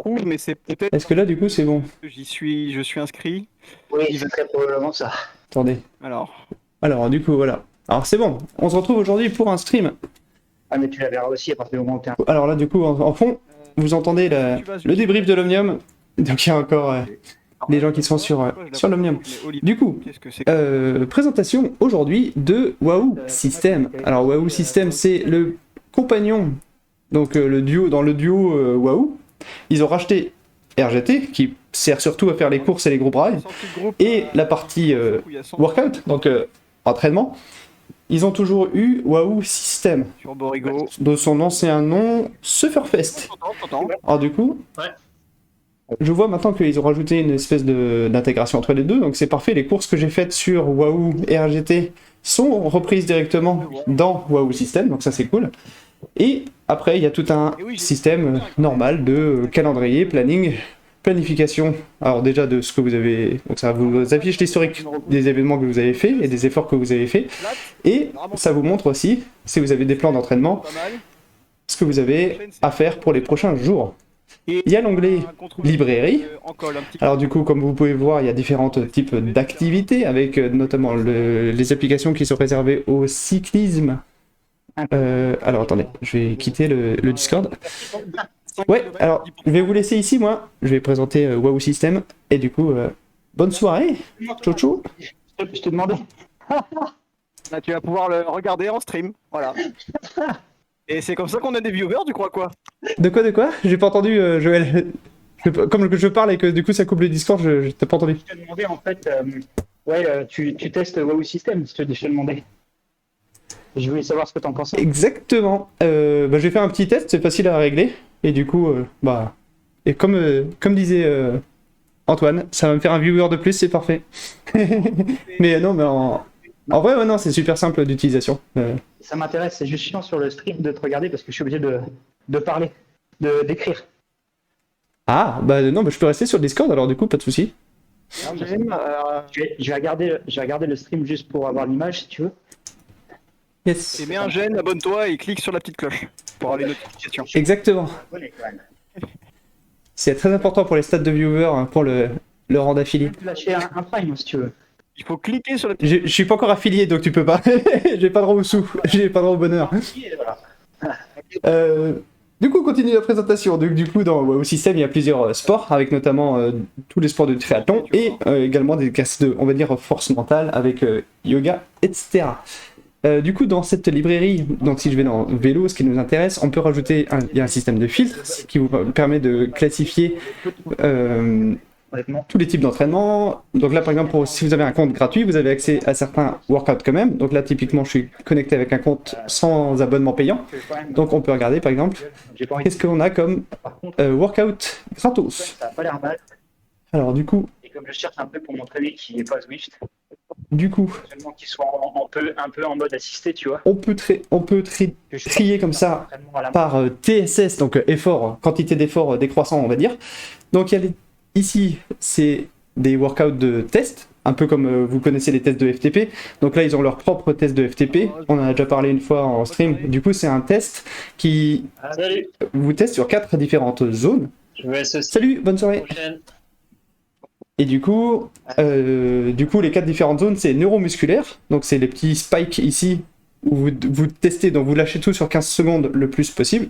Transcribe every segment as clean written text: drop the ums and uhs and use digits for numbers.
trouve, mais c'est peut-être Est-ce que là, du coup, c'est bon? que je suis inscrit. Oui, Il va- c'est très probablement ça. Attendez. Alors, Alors, du coup, voilà. Alors, c'est bon. On se retrouve aujourd'hui pour un stream. Ah, mais tu la verras aussi à partir du moment où tu es Alors là, du coup, en fond, vous entendez le débrief de l'Omnium. Donc, il y a encore les gens qui sont sur l'Omnium. Du coup, qu'est-ce que c'est présentation aujourd'hui de Wahoo SYSTM. Alors, Wahoo SYSTM, c'est le compagnon, donc le duo, dans le duo Wahoo. Ils ont racheté RGT, qui sert surtout à faire les courses et les groupes rides, et la partie workout, donc entraînement. Ils ont toujours eu Wahoo SYSTM, sur Borigo. de son ancien nom SUFFERFEST. Alors du coup, je vois maintenant qu'ils ont rajouté une espèce d'intégration entre les deux, donc c'est parfait. Les courses que j'ai faites sur Wahoo et RGT sont reprises directement dans Wahoo SYSTM, donc ça c'est cool. Et après, il y a tout un système normal de calendrier, planning, planification. Alors déjà de ce que vous avez... Donc ça vous affiche l'historique des événements que vous avez fait et des efforts que vous avez fait. Et ça vous montre aussi, si vous avez des plans d'entraînement, ce que vous avez à faire pour les prochains jours. Il y a l'onglet librairie. Alors du coup, comme vous pouvez voir, il y a différents types d'activités, avec notamment les applications qui sont réservées au cyclisme. Alors attendez, je vais quitter le Discord. Ouais, alors je vais vous laisser ici, moi. Je vais présenter Wahoo SYSTM. Et du coup, bonne soirée, Chocho. Je te demandais. Là, tu vas pouvoir le regarder en stream. Voilà. Et c'est comme ça qu'on a des viewers, tu crois quoi? De quoi? J'ai pas entendu, Joël. Comme je parle et que du coup ça coupe le Discord, je t'ai pas entendu. Je te demandais en fait, tu testes Wahoo SYSTM, je te demandais. Je voulais savoir ce que t'en pensais. Exactement. Je vais faire un petit test, c'est facile à régler. Et du coup, et comme disait Antoine, ça va me faire un viewer de plus, c'est parfait. Mais non, mais en vrai, ouais, non, c'est super simple d'utilisation. Ça m'intéresse, c'est juste chiant sur le stream de te regarder parce que je suis obligé de parler, d'écrire. Ah, non, je peux rester sur le Discord alors du coup, pas de souci. Je vais regarder le stream juste pour avoir l'image si tu veux. Yes. Et mets un j'aime, abonne-toi et clique sur la petite cloche pour avoir les notifications. Exactement. C'est très important pour les stats de viewers, hein, pour le rang d'affilié. Tu peux lâcher un prime si tu veux. Il faut cliquer sur la petite... Je suis pas encore affilié, donc tu peux pas. J'ai pas droit aux sous, j'ai pas droit au bonheur. Du coup, on continue la présentation. Du coup, dans Wahoo SYSTM, il y a plusieurs sports, avec notamment tous les sports de triathlon et également des classes de, on va dire, force mentale avec yoga, etc. Du coup, dans cette librairie, donc si je vais dans vélo, ce qui nous intéresse, on peut rajouter il y a un système de filtres qui vous permet de classifier tous les types d'entraînement. Donc là, par exemple, si vous avez un compte gratuit, vous avez accès à certains workouts quand même. Donc là, typiquement, je suis connecté avec un compte sans abonnement payant. Donc on peut regarder, par exemple, qu'est-ce qu'on a comme workout gratos. Ça n'a pas l'air mal. Alors du coup... Et comme je cherche un peu pour montrer qu'il n'est pas Swift, du coup, seulement qu'il soit un peu en mode assisté, tu vois. on peut trier comme ça par TSS, donc effort, quantité d'effort décroissant, on va dire. Donc il y a ici, c'est des workouts de test, un peu comme vous connaissez les tests de FTP. Donc là, ils ont leur propre test de FTP. On en a déjà parlé une fois en stream. Du coup, c'est un test qui vous teste sur 4 différentes zones. Salut, bonne soirée. Et du coup, les 4 différentes zones, c'est neuromusculaire. Donc c'est les petits spikes ici où vous testez, donc vous lâchez tout sur 15 secondes le plus possible.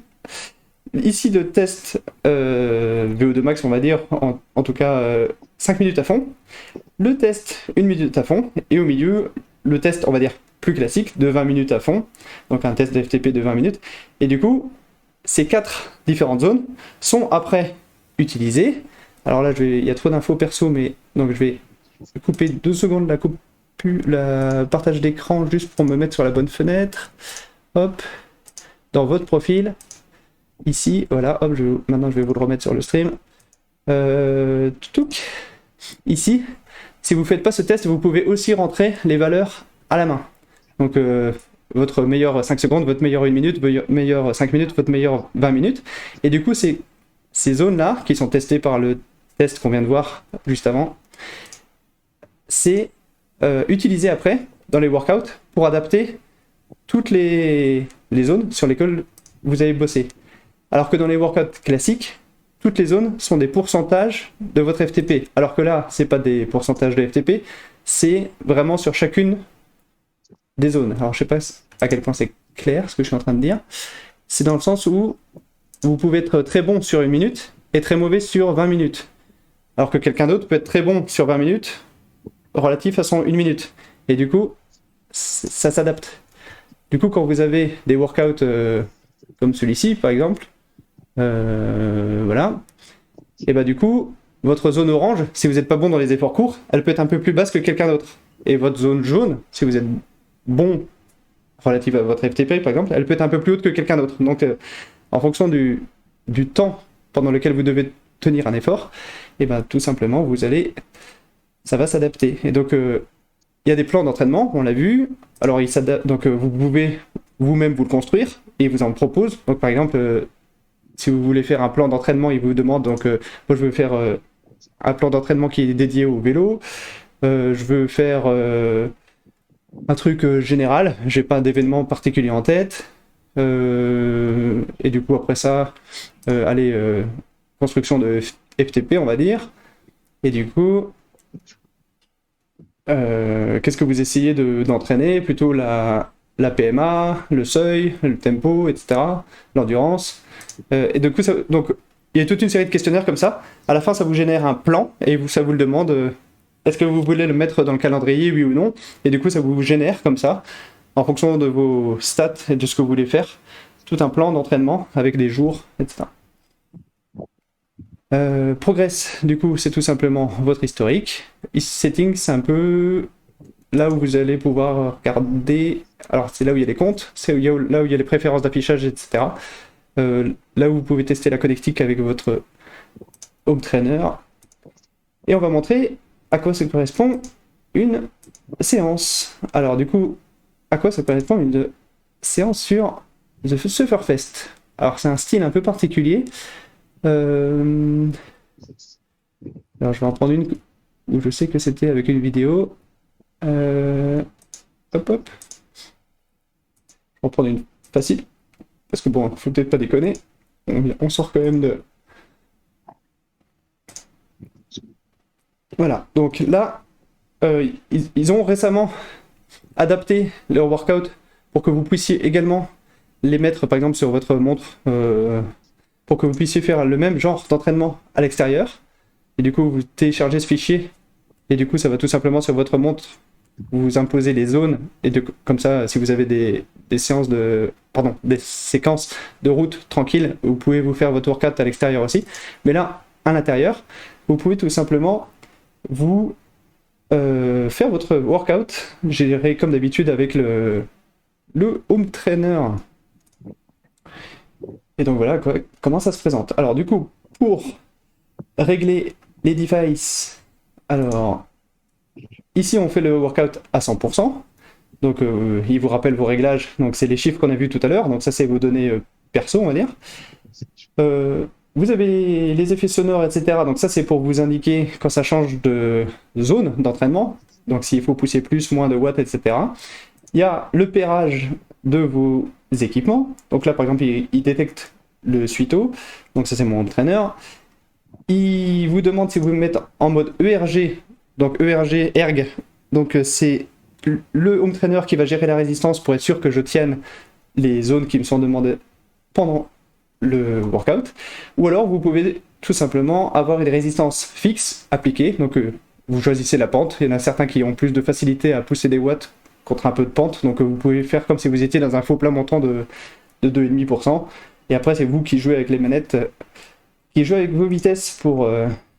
Ici, le test VO2 max, on va dire, en tout cas 5 minutes à fond. Le test 1 minute à fond. Et au milieu, le test, on va dire, plus classique de 20 minutes à fond. Donc un test de FTP de 20 minutes. Et du coup, ces 4 différentes zones sont après utilisées. Alors là, il y a trop d'infos perso, mais donc je vais couper 2 secondes la partage d'écran juste pour me mettre sur la bonne fenêtre. Hop, dans votre profil. Ici, voilà, hop, maintenant je vais vous le remettre sur le stream. Ici, si vous ne faites pas ce test, vous pouvez aussi rentrer les valeurs à la main. Donc votre meilleur 5 secondes, votre meilleur 1 minute, votre meilleur 5 minutes, votre meilleur 20 minutes. Et du coup, ces zones-là, qui sont testées par le test qu'on vient de voir juste avant, c'est utilisé après dans les workouts pour adapter toutes les zones sur lesquelles vous avez bossé. Alors que dans les workouts classiques, toutes les zones sont des pourcentages de votre FTP. Alors que là, c'est pas des pourcentages de FTP, c'est vraiment sur chacune des zones. Alors je sais pas à quel point c'est clair ce que je suis en train de dire. C'est dans le sens où vous pouvez être très bon sur 1 minute et très mauvais sur 20 minutes. Alors que quelqu'un d'autre peut être très bon sur 20 minutes relatif à son 1 minute. Et du coup, ça s'adapte. Du coup, quand vous avez des workouts comme celui-ci, par exemple, voilà, et bah du coup, votre zone orange, si vous n'êtes pas bon dans les efforts courts, elle peut être un peu plus basse que quelqu'un d'autre. Et votre zone jaune, si vous êtes bon relative à votre FTP, par exemple, elle peut être un peu plus haute que quelqu'un d'autre. Donc, en fonction du temps pendant lequel vous devez tenir un effort, et ben tout simplement, ça va s'adapter. Et donc, il y a des plans d'entraînement, on l'a vu. Alors, donc vous pouvez vous-même vous le construire et il vous en propose. Donc, par exemple, si vous voulez faire un plan d'entraînement, il vous demande, donc, moi je veux faire un plan d'entraînement qui est dédié au vélo. Je veux faire un truc général, j'ai pas d'événement particulier en tête. Et du coup, après ça, construction de FTP, on va dire. Et du coup, qu'est-ce que vous essayez d'entraîner? Plutôt la PMA, le seuil, le tempo, etc., l'endurance. Et du coup, donc, il y a toute une série de questionnaires comme ça. À la fin, ça vous génère un plan et ça vous le demande est-ce que vous voulez le mettre dans le calendrier, oui ou non? Et du coup, ça vous génère comme ça, en fonction de vos stats et de ce que vous voulez faire, tout un plan d'entraînement avec des jours, etc. Progress, du coup, c'est tout simplement votre historique. Setting, c'est un peu là où vous allez pouvoir regarder. Alors, c'est là où il y a les comptes, c'est là où il y a les préférences d'affichage, etc. Là où vous pouvez tester la connectique avec votre home trainer. Et on va montrer à quoi ça correspond une séance. Alors, du coup, à quoi ça correspond une séance sur The SUFFERFEST? Alors, c'est un style un peu particulier. Alors, je vais en prendre une où je sais que c'était avec une vidéo. Hop hop. Je vais en prendre une facile. Parce que bon, faut peut-être pas déconner. On sort quand même de... Voilà, donc là, ils ont récemment adapté leur workout pour que vous puissiez également les mettre par exemple sur votre montre, pour que vous puissiez faire le même genre d'entraînement à l'extérieur. Et du coup, vous téléchargez ce fichier, et du coup, ça va tout simplement sur votre montre, vous imposez les zones, et comme ça, si vous avez des séquences de route tranquilles, vous pouvez vous faire votre workout à l'extérieur aussi. Mais là, à l'intérieur, vous pouvez tout simplement vous faire votre workout, géré comme d'habitude avec le home trainer. Et donc voilà comment ça se présente. Alors du coup, pour régler les devices, alors ici on fait le workout à 100%. Donc il vous rappelle vos réglages, donc c'est les chiffres qu'on a vus tout à l'heure, donc ça c'est vos données perso on va dire. Vous avez les effets sonores, etc. Donc ça c'est pour vous indiquer quand ça change de zone d'entraînement, donc s'il faut pousser plus, moins de watts, etc. Il y a le pairage de vos équipements, donc là par exemple il détecte le suito, donc ça c'est mon entraîneur. Il vous demande si vous mettez en mode ERG, donc ERG, ERG, donc c'est le home trainer qui va gérer la résistance pour être sûr que je tienne les zones qui me sont demandées pendant le workout, ou alors vous pouvez tout simplement avoir une résistance fixe appliquée, donc vous choisissez la pente, il y en a certains qui ont plus de facilité à pousser des watts contre un peu de pente, donc vous pouvez faire comme si vous étiez dans un faux plat montant de 2,5%, et après c'est vous qui jouez avec les manettes, qui jouez avec vos vitesses pour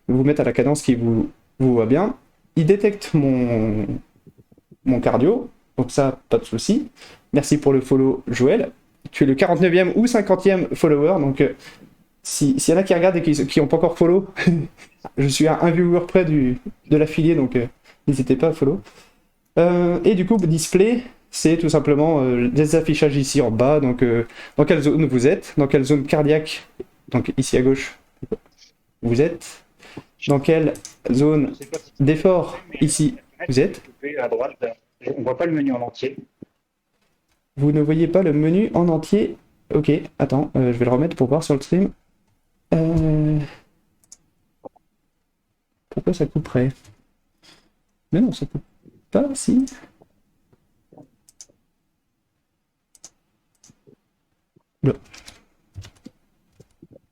vous mettre à la cadence qui vous va bien. Il détecte mon cardio, donc ça, pas de souci. Merci pour le follow, Joël. Tu es le 49e ou 50e follower, donc s'il y en a qui regardent et qui n'ont pas encore follow, je suis à un viewer près de l'affilié, donc n'hésitez pas à follow. Et du coup, display, c'est tout simplement des affichages ici en bas, donc dans quelle zone vous êtes, dans quelle zone cardiaque, donc ici à gauche, vous êtes, dans quelle zone d'effort, ici, vous êtes. À droite, on ne voit pas le menu en entier. Vous ne voyez pas le menu en entier. Ok, attends, je vais le remettre pour voir sur le stream. Pourquoi ça couperait? Mais non, ça coupe pas, si. Là.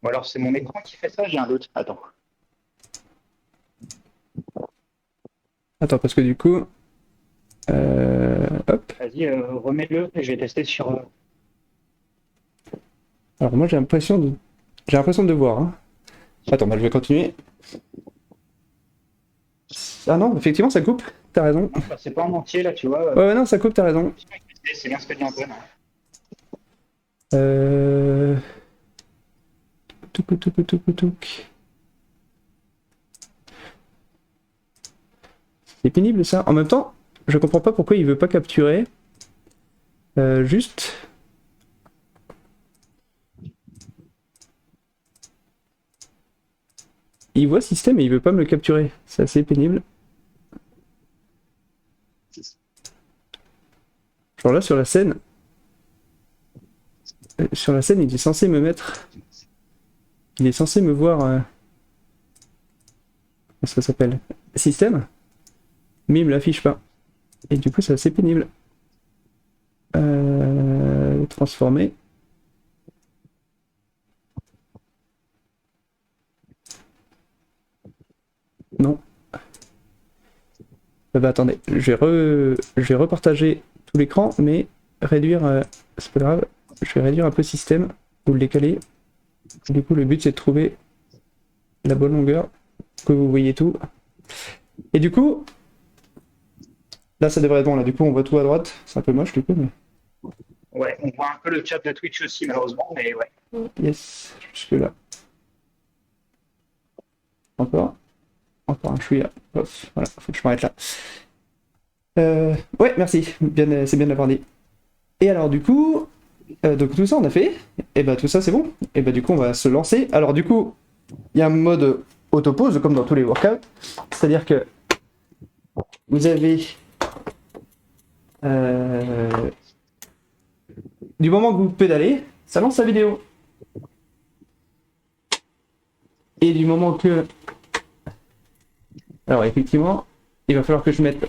Bon alors c'est mon écran qui fait ça, j'ai un doute. Attends. Attends, parce que du coup... hop. Vas-y, remets-le et je vais tester sur... Alors moi j'ai l'impression de voir. Hein. Attends, bah, je vais continuer. Ah non, effectivement ça coupe, t'as raison. Non, c'est pas en entier là, tu vois. Ouais, non, ça coupe, t'as raison. C'est bien ce que dit Antoine. Touk. C'est pénible ça. En même temps, je comprends pas pourquoi il veut pas capturer. Juste... Il voit système et il veut pas me le capturer. C'est assez pénible. Genre là sur la scène... sur la scène il est censé me mettre... Il est censé me voir... Comment ça s'appelle? Système. Mais il me l'affiche pas. Et du coup c'est assez pénible. Transformer. Non. Bah attendez, je vais repartager tout l'écran, mais réduire, c'est pas grave, je vais réduire un peu système, ou le décaler. Du coup le but c'est de trouver la bonne longueur, que vous voyez tout. Et du coup, là ça devrait être bon, là du coup on voit tout à droite, c'est un peu moche du coup, mais... Ouais, on voit un peu le chat de Twitch aussi malheureusement, mais ouais. Yes, jusque là. Encore un chouïa. Ouf, voilà, faut que je m'arrête là. Ouais, merci, bien, c'est bien de l'avoir dit. Et alors du coup, donc tout ça on a fait, et bah tout ça c'est bon. Et bah du coup on va se lancer. Alors du coup, il y a un mode auto-pause comme dans tous les workouts. C'est-à-dire que vous avez... du moment que vous pédalez, ça lance la vidéo. Et du moment que... Alors effectivement, il va falloir que je mette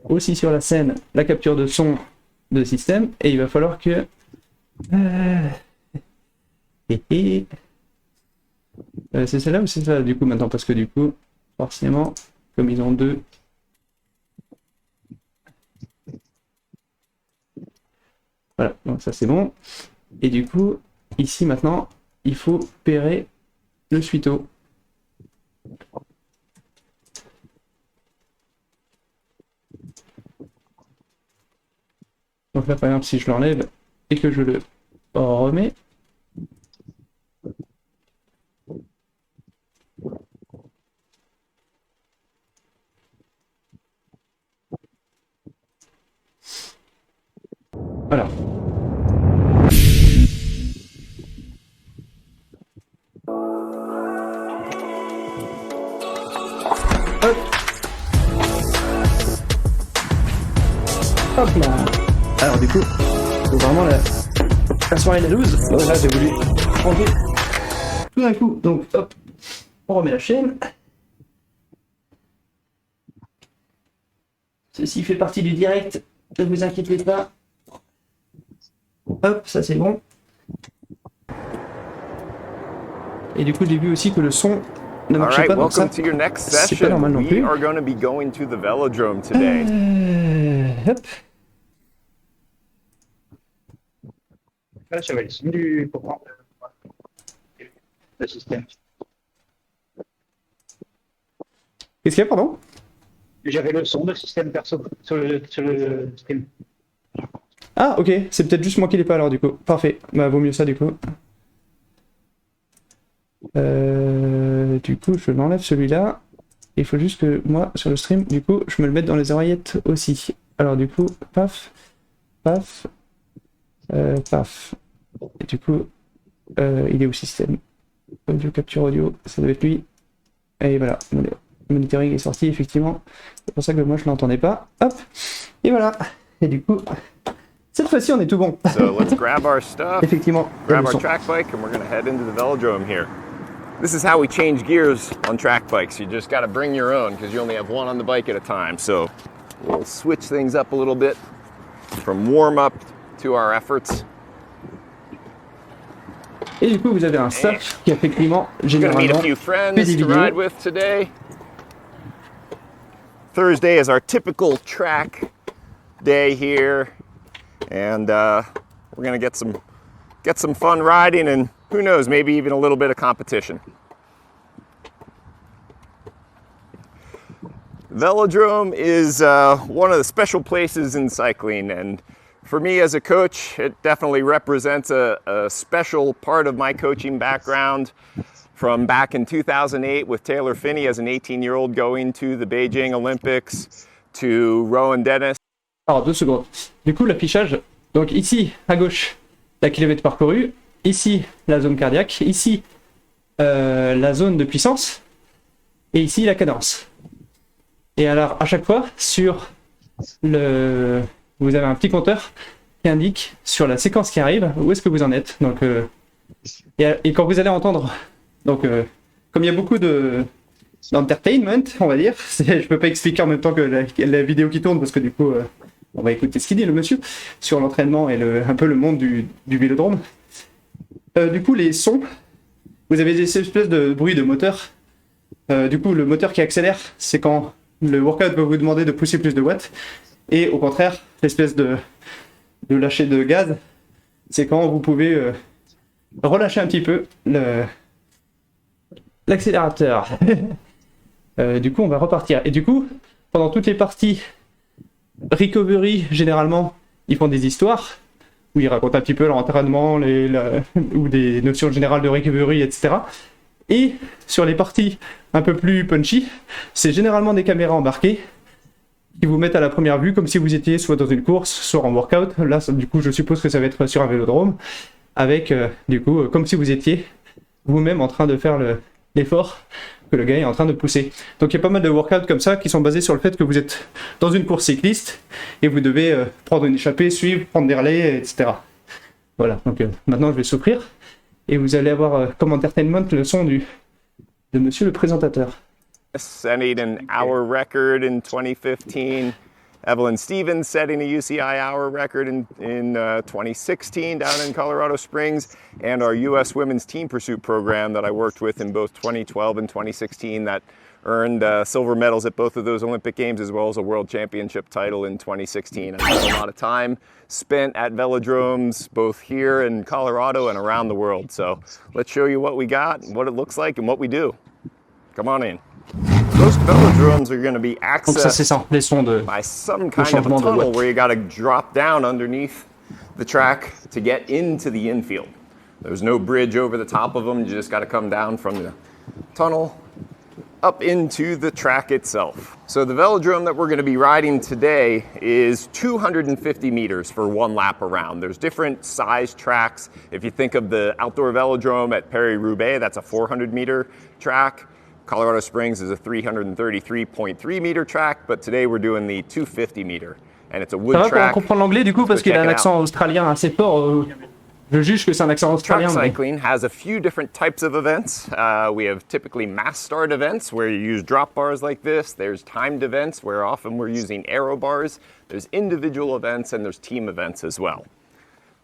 aussi sur la scène la capture de son de système, et il va falloir que... c'est celle-là ou c'est ça du coup maintenant? Parce que du coup, forcément, comme ils ont deux... Voilà, donc ça c'est bon. Et du coup, ici maintenant, il faut pairer le suito. Donc là par exemple si je l'enlève et que je le remets, voilà. Hop. Hop là. Alors du coup, faut vraiment la soirée la loose. Donc là j'ai voulu enlever tout d'un coup. Donc hop, on remet la chaîne. Ceci fait partie du direct, ne vous inquiétez pas. Hop, ça c'est bon. Et du coup j'ai vu aussi que le son ne marchait pas, donc ça, c'est pas normal non plus. Hop. Là, j'avais le son du programme le système. Qu'est-ce qu'il y a, pardon? J'avais le son de système perso sur le stream. Ah ok, c'est peut-être juste moi qui l'ai pas alors du coup. Parfait, bah vaut mieux ça du coup. Du coup je l'enlève celui-là. Il faut juste que moi sur le stream, du coup, je me le mette dans les oreillettes aussi. Alors du coup, paf, paf, paf. Et du coup, il est au système. Audio capture audio, ça doit être lui. Et voilà, le monitoring est sorti effectivement. C'est pour ça que moi je l'entendais pas. Hop, et voilà. Et du coup, cette fois-ci on est tout bon. So let's grab our stuff, Effectivement. grab our track bike, and we're going to head into the velodrome here. This is how we change gears on track bikes. You just got to bring your own because you only have one on the bike at a time. So we'll switch things up a little bit from warm up to our efforts. Et du coup, vous avez un staff qui effectivement, We're going to meet a généralement, few fait friends des to vidéos. ride with today. Thursday is our typical track day here, and we're going to get some fun riding, and who knows, maybe even a little bit of competition. Velodrome is one of the special places in cycling, and for me as a coach, it definitely represents a special part of my coaching background from back in 2008 with Taylor Finney as an 18-year-old going to the Beijing Olympics, to Rowan Dennis. Alors 2 secondes. Du coup, l'affichage, donc ici à gauche, la kilomètre parcouru, ici la zone cardiaque, ici la zone de puissance, et ici la cadence. Et alors à chaque fois, vous avez un petit compteur qui indique sur la séquence qui arrive où est-ce que vous en êtes. Donc, et quand vous allez entendre, donc comme il y a beaucoup d'entertainment, on va dire, je peux pas expliquer en même temps que la vidéo qui tourne parce que du coup, on va écouter ce qu'il dit le monsieur sur l'entraînement et un peu le monde du vélodrome. Du coup, les sons, vous avez des espèces de bruit de moteur. Du coup, le moteur qui accélère, c'est quand le workout va vous demander de pousser plus de watts. Et au contraire, l'espèce de lâcher de gaz, c'est quand vous pouvez relâcher un petit peu l'accélérateur. Du coup, on va repartir. Et du coup, pendant toutes les parties recovery, généralement, ils font des histoires où ils racontent un petit peu leur entraînement ou des notions générales de recovery, etc. Et sur les parties un peu plus punchy, c'est généralement des caméras embarquées qui vous mettent à la première vue comme si vous étiez soit dans une course, soit en workout. Là, du coup, je suppose que ça va être sur un vélodrome, avec, du coup, comme si vous étiez vous-même en train de faire l'effort que le gars est en train de pousser. Donc il y a pas mal de workouts comme ça qui sont basés sur le fait que vous êtes dans une course cycliste et vous devez prendre une échappée, suivre, prendre des relais, etc. Voilà, donc maintenant je vais souffrir et vous allez avoir comme entertainment le son de monsieur le présentateur. Setting an hour record in 2015. Evelyn Stevens setting a UCI hour record in 2016 down in Colorado Springs, and our U.S. Women's Team Pursuit program that I worked with in both 2012 and 2016 that earned silver medals at both of those Olympic Games as well as a World Championship title in 2016. I had a lot of time spent at velodromes both here in Colorado and around the world. So let's show you what we got, what it looks like, and what we do. Come on in. Most velodromes are going to be Donc ça c'est ça, les sons by some kind of a tunnel where you got to drop down underneath the track to get into the infield. There's no bridge over the top of them. You just got to come down from the tunnel up into the track itself. So the velodrome that we're going to be riding today is 250 meters for one lap around. There's different size tracks. If you think of the outdoor velodrome at Paris-Roubaix, that's a 400 meter track. Colorado Springs is a 333.3 meter track, but today we're doing the 250 meter, and it's a wood track. Ça va track. pour comprendre l'anglais du coup parce qu'il a un accent australien assez fort. Je juge que c'est un accent australien. Track cycling has a few different types of events. We have typically mass start events where you use drop bars like this. There's timed events where often we're using aero bars. There's individual events and there's team events as well.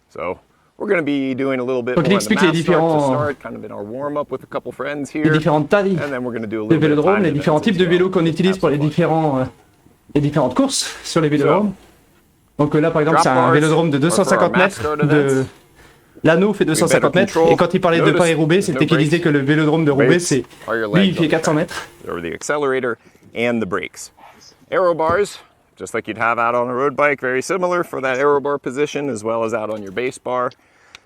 So we're going to be doing a little bit more on the mass start to start, kind of in our warm-up with a couple friends here. Les différentes tailles and then we're going to do a de little bit of vélodromes, timed les différents events types as de well. vélos qu'on utilise pour les différentes courses sur les vélodromes. Donc là par exemple c'est un vélodrome de 250 mètres. L'anneau fait 250 mètres et quand il parlait de Paris-Roubaix, c'était qu'il disait que le vélodrome de Roubaix, c'est lui il fait 400 mètres. Over the accelerator and the brakes. Aero bars, just like you'd have out on a road bike, very similar for that aero bar position as well as out on your base bar.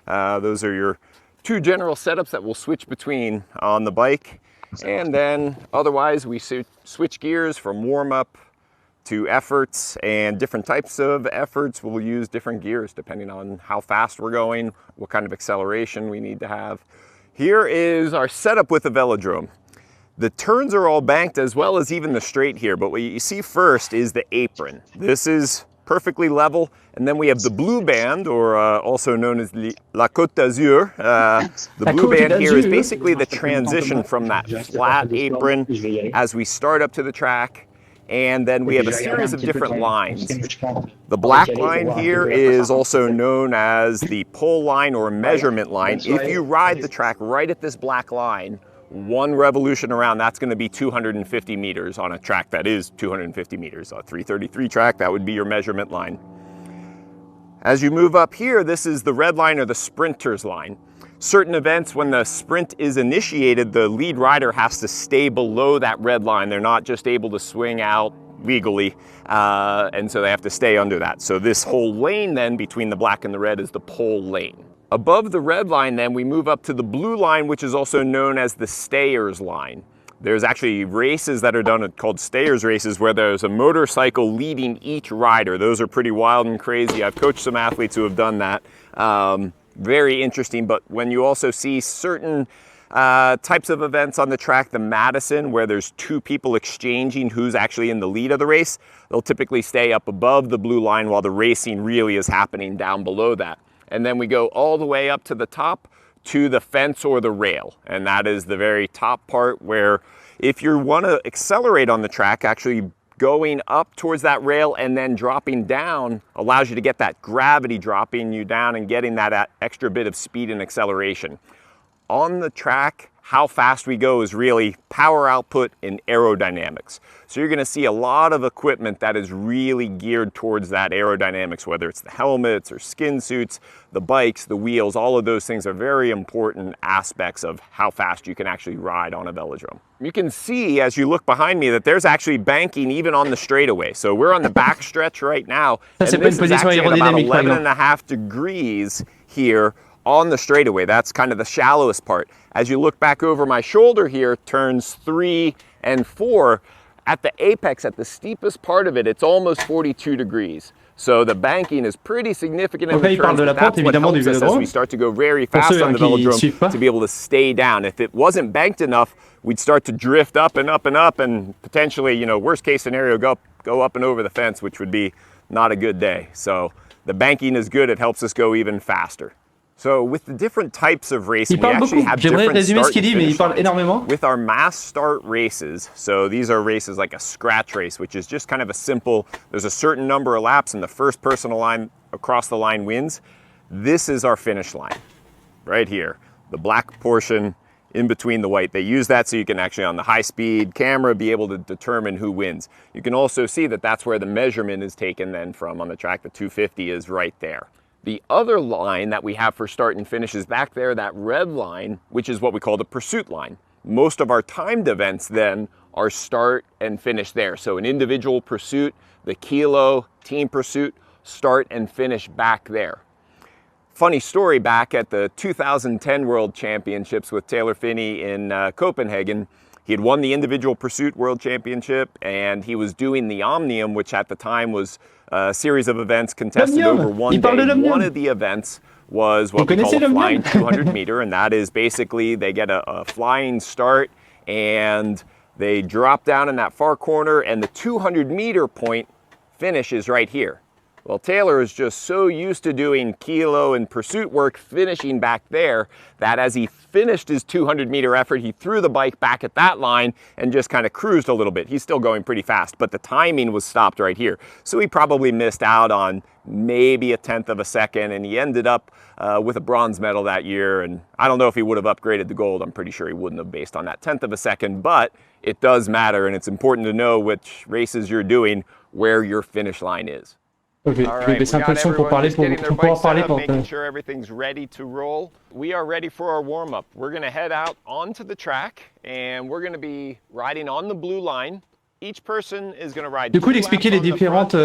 Those are your two general setups that we'll switch between on the bike. And then otherwise we switch gears from warm-up to efforts, and different types of efforts will use different gears depending on how fast we're going, what kind of acceleration we need to have. Here is our setup with the velodrome. The turns are all banked as well as even the straight here, but what you see first is the apron. This is perfectly level. And then we have the blue band, or also known as La Côte d'Azur. The blue band here is basically the transition from that flat apron as we start up to the track. And then we have a series of different lines. The black line here is also known as the pole line or measurement line. If you ride the track right at this black line, one revolution around, that's going to be 250 meters on a track that is 250 meters. A 333 track, that would be your measurement line. As you move up here, this is the red line or the sprinter's line. Certain events, when the sprint is initiated, the lead rider has to stay below that red line. They're not just able to swing out legally, and so they have to stay under that. So this whole lane then between the black and the red is the pole lane. Above the red line then, we move up to the blue line, which is also known as the stayers line. There's actually races that are done called stayers races where there's a motorcycle leading each rider. Those are pretty wild and crazy. I've coached some athletes who have done that. Very interesting, but when you also see certain types of events on the track, the Madison, where there's two people exchanging who's actually in the lead of the race, they'll typically stay up above the blue line while the racing really is happening down below that. And then we go all the way up to the top to the fence or the rail. And that is the very top part where if you want to accelerate on the track, actually going up towards that rail and then dropping down allows you to get that gravity dropping you down and getting that extra bit of speed and acceleration. On the track, how fast we go is really power output and aerodynamics. So you're going to see a lot of equipment that is really geared towards that aerodynamics, whether it's the helmets or skin suits, the bikes, the wheels, all of those things are very important aspects of how fast you can actually ride on a velodrome. You can see as you look behind me that there's actually banking even on the straightaway. So we're on the back stretch right now, and this is actually at about 11.5 degrees here on the straightaway. That's kind of the shallowest part. As you look back over my shoulder here, turns 3 and 4, at the apex, at the steepest part of it, it's almost 42 degrees. So the banking is pretty significant in the turns, but that's what helps us as we start to go very fast on the velodrome to be able to stay down. If it wasn't banked enough, we'd start to drift up and up and up and potentially, you know, worst case scenario, go up and over the fence, which would be not a good day. So the banking is good. It helps us go even faster. So with the different types of racing, we actually have different start and finish lines. With our mass start races, so these are races like a scratch race, which is just kind of a simple, there's a certain number of laps and the first person across the line wins. This is our finish line, right here. The black portion in between the white. They use that so you can actually on the high speed camera be able to determine who wins. You can also see that that's where the measurement is taken then from on the track. The 250 is right there. The other line that we have for start and finish is back there, that red line, which is what we call the pursuit line. Most of our timed events then are start and finish there. So an individual pursuit, the kilo, team pursuit, start and finish back there. Funny story, back at the 2010 World Championships with Taylor Phinney in Copenhagen, he had won the individual pursuit world championship and he was doing the Omnium, which at the time was a series of events contested over one day. One of the events was what we call a flying 200 meter, and that is basically they get a flying start and they drop down in that far corner and the 200 meter point finish is right here. Well, Taylor is just so used to doing kilo and pursuit work finishing back there that as he finished his 200 meter effort, he threw the bike back at that line and just kind of cruised a little bit. He's still going pretty fast, but the timing was stopped right here. So he probably missed out on maybe 1/10 of a second, and he ended up with a bronze medal that year. And I don't know if he would have upgraded to gold. I'm pretty sure he wouldn't have based on that 1/10 of a second, but it does matter, and it's important to know which races you're doing, where your finish line is. Okay, je vais baisser un peu le son pour pouvoir parler making sure everything's ready to roll. We are ready for our warm-up. We're going to head out onto the track and we're going to be riding on the blue line. Each person is going to ride. Du coup, il expliquait les différentes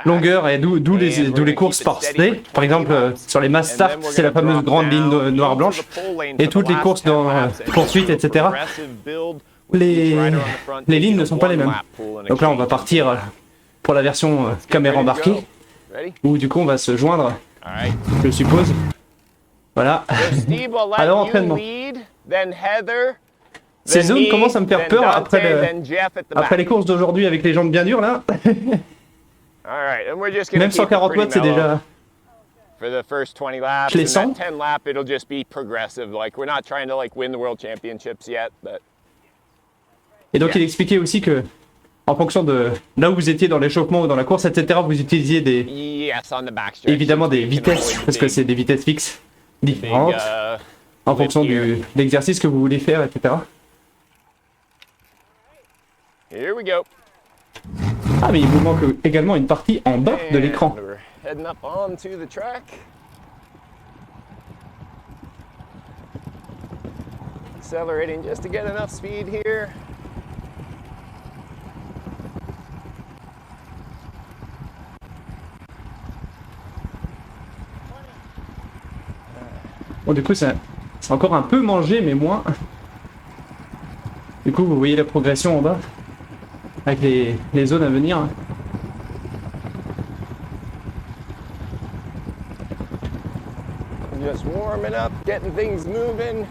longueurs et d'où les courses par stay. Par exemple, sur les mass start, c'est la fameuse grande ligne noire-blanche. Et toutes les courses dans poursuite, etc. Les lignes ne sont pas les mêmes. Donc là, on va partir pour la version caméra embarquée, où du coup on va se joindre, je suppose. Voilà. Alors entraînement. Ces zones commencent à me faire peur après les courses d'aujourd'hui avec les jambes bien dures là. All right, and we're just gonna Même keep it 140 pretty watts, c'est mellow déjà... for the first 20 laps. Je les And sens. that 10 lap, it'll just be progressive. Like we're not trying to like win the world championships yet, but Et donc il expliquait aussi que, en fonction de là où vous étiez dans l'échauffement ou dans la course, etc., vous utilisiez des, yes, on the backstretch. évidemment des you can vitesses, avoid the parce que big- c'est des vitesses fixes big, différentes, en fonction de l'exercice que vous voulez faire, etc. Here we go. Ah, mais il vous manque également une partie en bas de l'écran. And we're heading up onto the track. Accelerating just to get enough speed here. Bon, du coup, c'est encore un peu mangé, mais moins. Du coup, vous voyez la progression en bas, avec les zones à venir. Just warming up, getting things moving.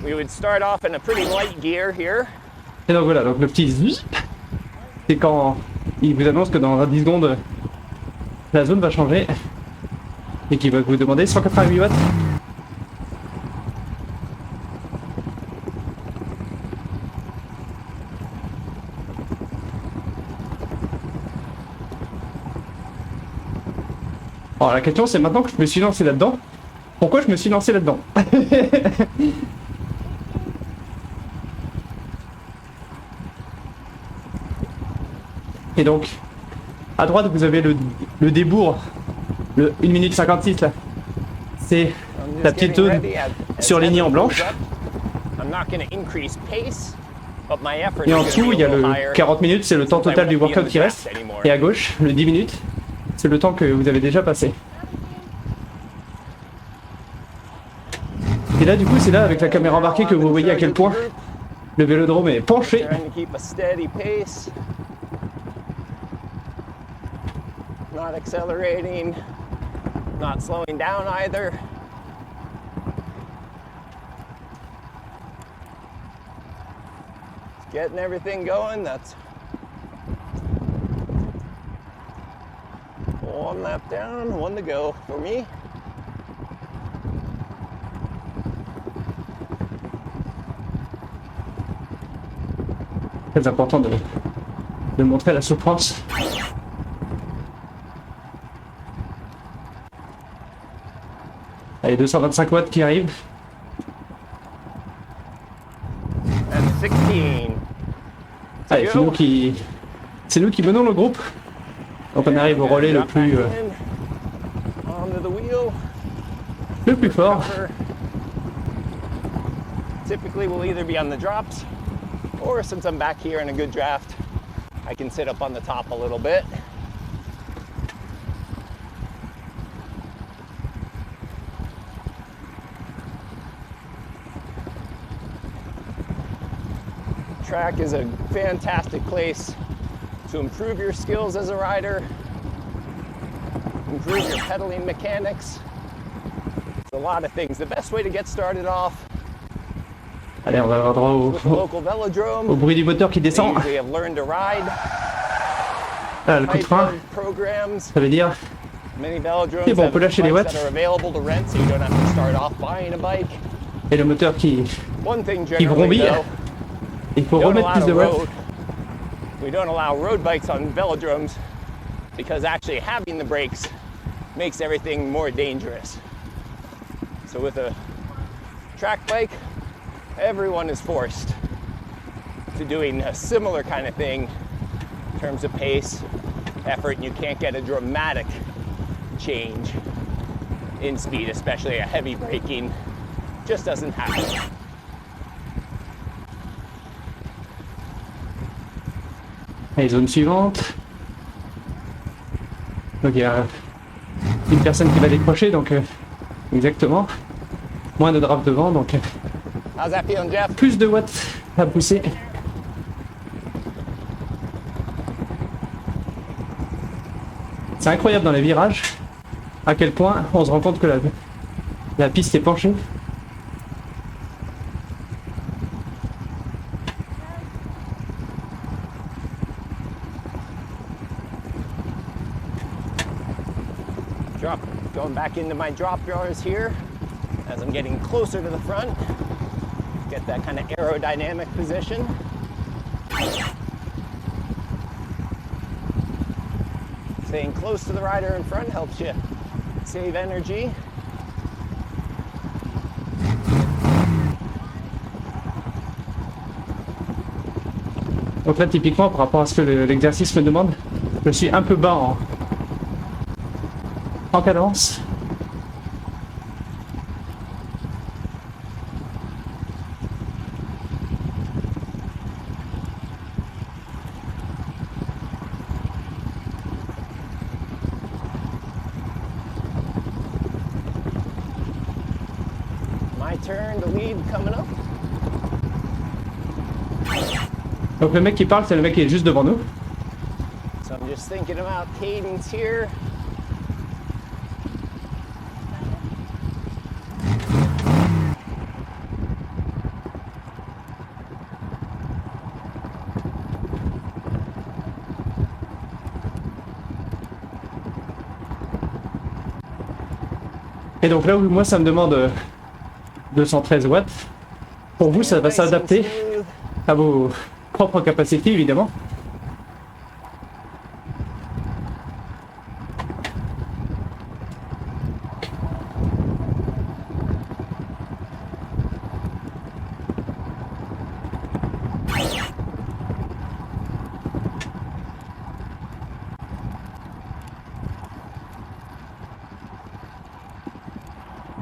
We would start off in a pretty light gear here. Et donc voilà, donc le petit zip, c'est quand il vous annonce que dans 10 secondes, la zone va changer et qu'il va vous demander 188 watts. Alors la question c'est maintenant que je me suis lancé là-dedans, pourquoi je me suis lancé là-dedans? Et donc, à droite vous avez le débours, le 1 minute 56 là. C'est I'm la just petite getting zone ready as surlignée en heaven blanche. moves up. I'm not going to increase pace, but my effort Et is en gonna dessous, be il y a a little le higher. 40 minutes, c'est le temps since I total du won't be in workout the qui reste. draft anymore. Et à gauche, le 10 minutes, c'est le temps que vous avez déjà passé. Et là, du coup, c'est là, avec la caméra embarquée, que vous voyez à quel point le vélodrome est penché. Trying to keep a steady pace. Not accelerating, not slowing down either. Just getting everything going. That's one lap down, one to go for me. Très important de montrer la souffrance. Allez, 225 watts qui arrivent. And 16. Allez, c'est nous qui menons le groupe. Donc on arrive au relais Drop back le in, onto the wheel. plus fort. Cover. Typically we'll either be on the drops, or since I'm back here in a good draft, I can sit up on the top a little bit. Track is a fantastic place to improve your skills as a rider, improve your pedaling mechanics. It's a lot of things. The best way to get started off Allez, on va avoir droit with the local velodrome. au bruit du moteur qui They descend. usually have learned to ride Ah, le coup de type frein, of programs. ça veut dire Many velodromes Et bon, on peut have lâcher les bikes watts. that are available to rent, so you don't have to start off buying a bike. et le moteur qui One thing qui generally vrombit. though, Il faut we don't remettre plus de allow watts. road. We don't allow road bikes on velodromes because actually having the brakes makes everything more dangerous. So with a track bike, everyone is forced to doing a similar kind of thing in terms of pace, effort, and you can't get a dramatic change in speed, especially a heavy braking, just doesn't happen. Allez, zone suivante. Donc il y a une personne qui va décrocher, donc exactement. Moins de draft devant, donc How's that feeling, Jeff? plus de watts à pousser. C'est incroyable dans les virages, à quel point on se rend compte que la piste est penchée. Going back into my drop bars here as I'm getting closer to the front. Get that kind of aerodynamic position. Staying close to the rider in front helps you save energy. Donc là, typiquement, par rapport à ce que l'exercice me demande, je suis un peu bas en cadence. My turn to lead coming up. Donc le mec qui parle, c'est le mec qui est juste devant nous. So I'm just thinking about cadence here. Et donc là où moi ça me demande 213 watts, pour vous ça va s'adapter à vos propres capacités évidemment.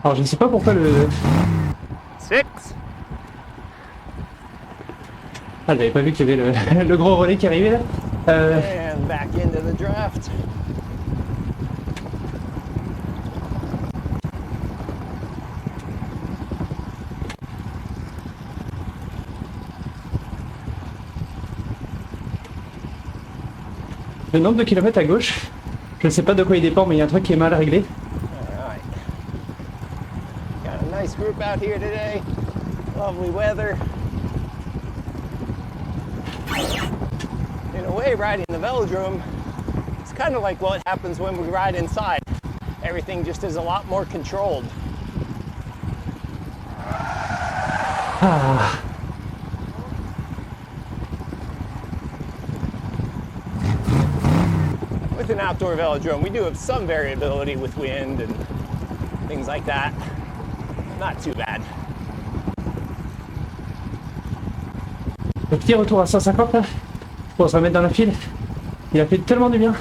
Alors je ne sais pas pourquoi le... 6. Ah, j'avais pas vu qu'il y avait le gros relais qui arrivait là. And back into the draft. Le nombre de kilomètres à gauche, je ne sais pas de quoi il dépend, mais il y a un truc qui est mal réglé. Alright. Got a nice group out here today. Lovely weather. In a way, riding the velodrome, it's kind of like what happens when we ride inside. Everything just is a lot more controlled. Ah. With an outdoor velodrome, we do have some variability with wind and things like that. Not too bad. Le petit retour à 150 là, pour se remettre dans la file, il a fait tellement du bien.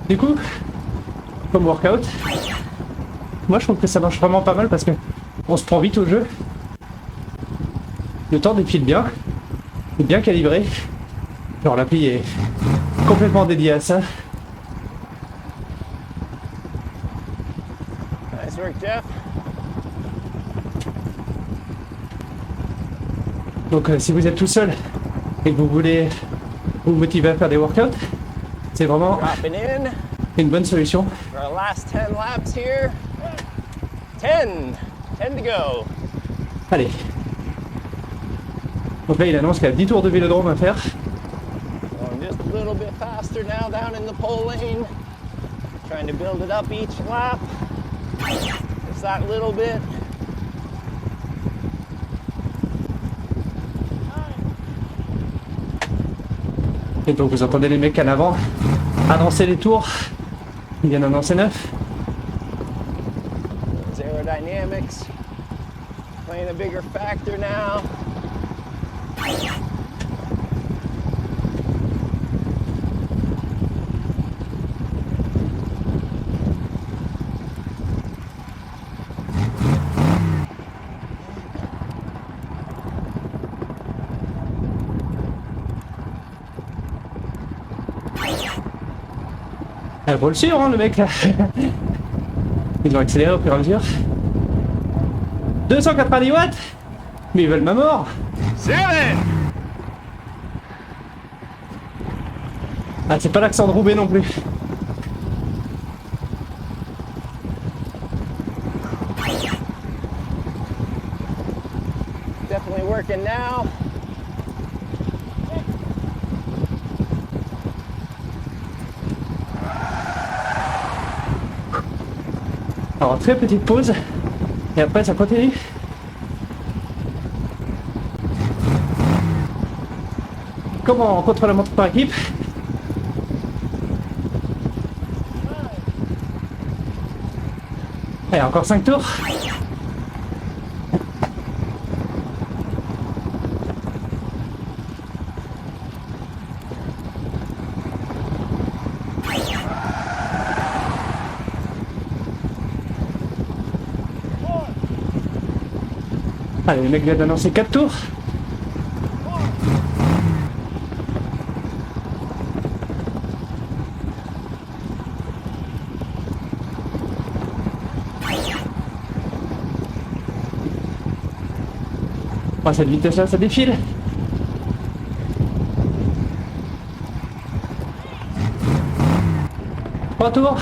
Du coup, comme workout, moi je trouve que ça marche vraiment pas mal parce que on se prend vite au jeu. Le temps défile bien, est bien calibré. Genre l'appli est complètement dédié à ça. Nice work, Jeff. Donc si vous êtes tout seul et que vous voulez vous motiver à faire des workouts, c'est vraiment Dropping in une bonne solution. for our last 10 laps here. 10 to go. Allez. Donc là il annonce qu'il y a 10 tours de vélodrome à faire. Going just a little bit faster now down in the pole lane. Trying to build it up each lap. Just that little bit. Et donc vous entendez les mecs en avant annoncer les tours. Ils viennent annoncer 9. Those aerodynamics playing a bigger factor now. Il faut le suivre hein, le mec là. Ils ont accéléré au fur et à mesure. 290 watts. Mais ils veulent ma mort. 7. Ah c'est pas l'accent de Roubaix non plus. working now. Alors très petite pause et après ça continue. Comment on contrôle la montre par équipe? Allez, encore 5 tours. Allez, le mec vient d'annoncer 4 tours. À cette vitesse-là, ça défile. Trois tours.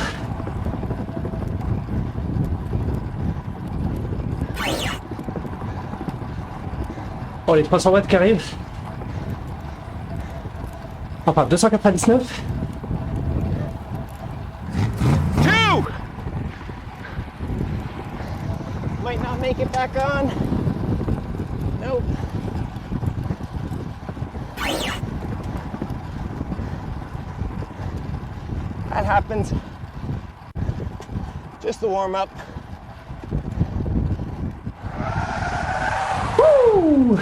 Oh, les 300 watts qui arrivent. Enfin, 299. Two! Might not make it back on. Nope. That happens. Just the warm up. Wouh!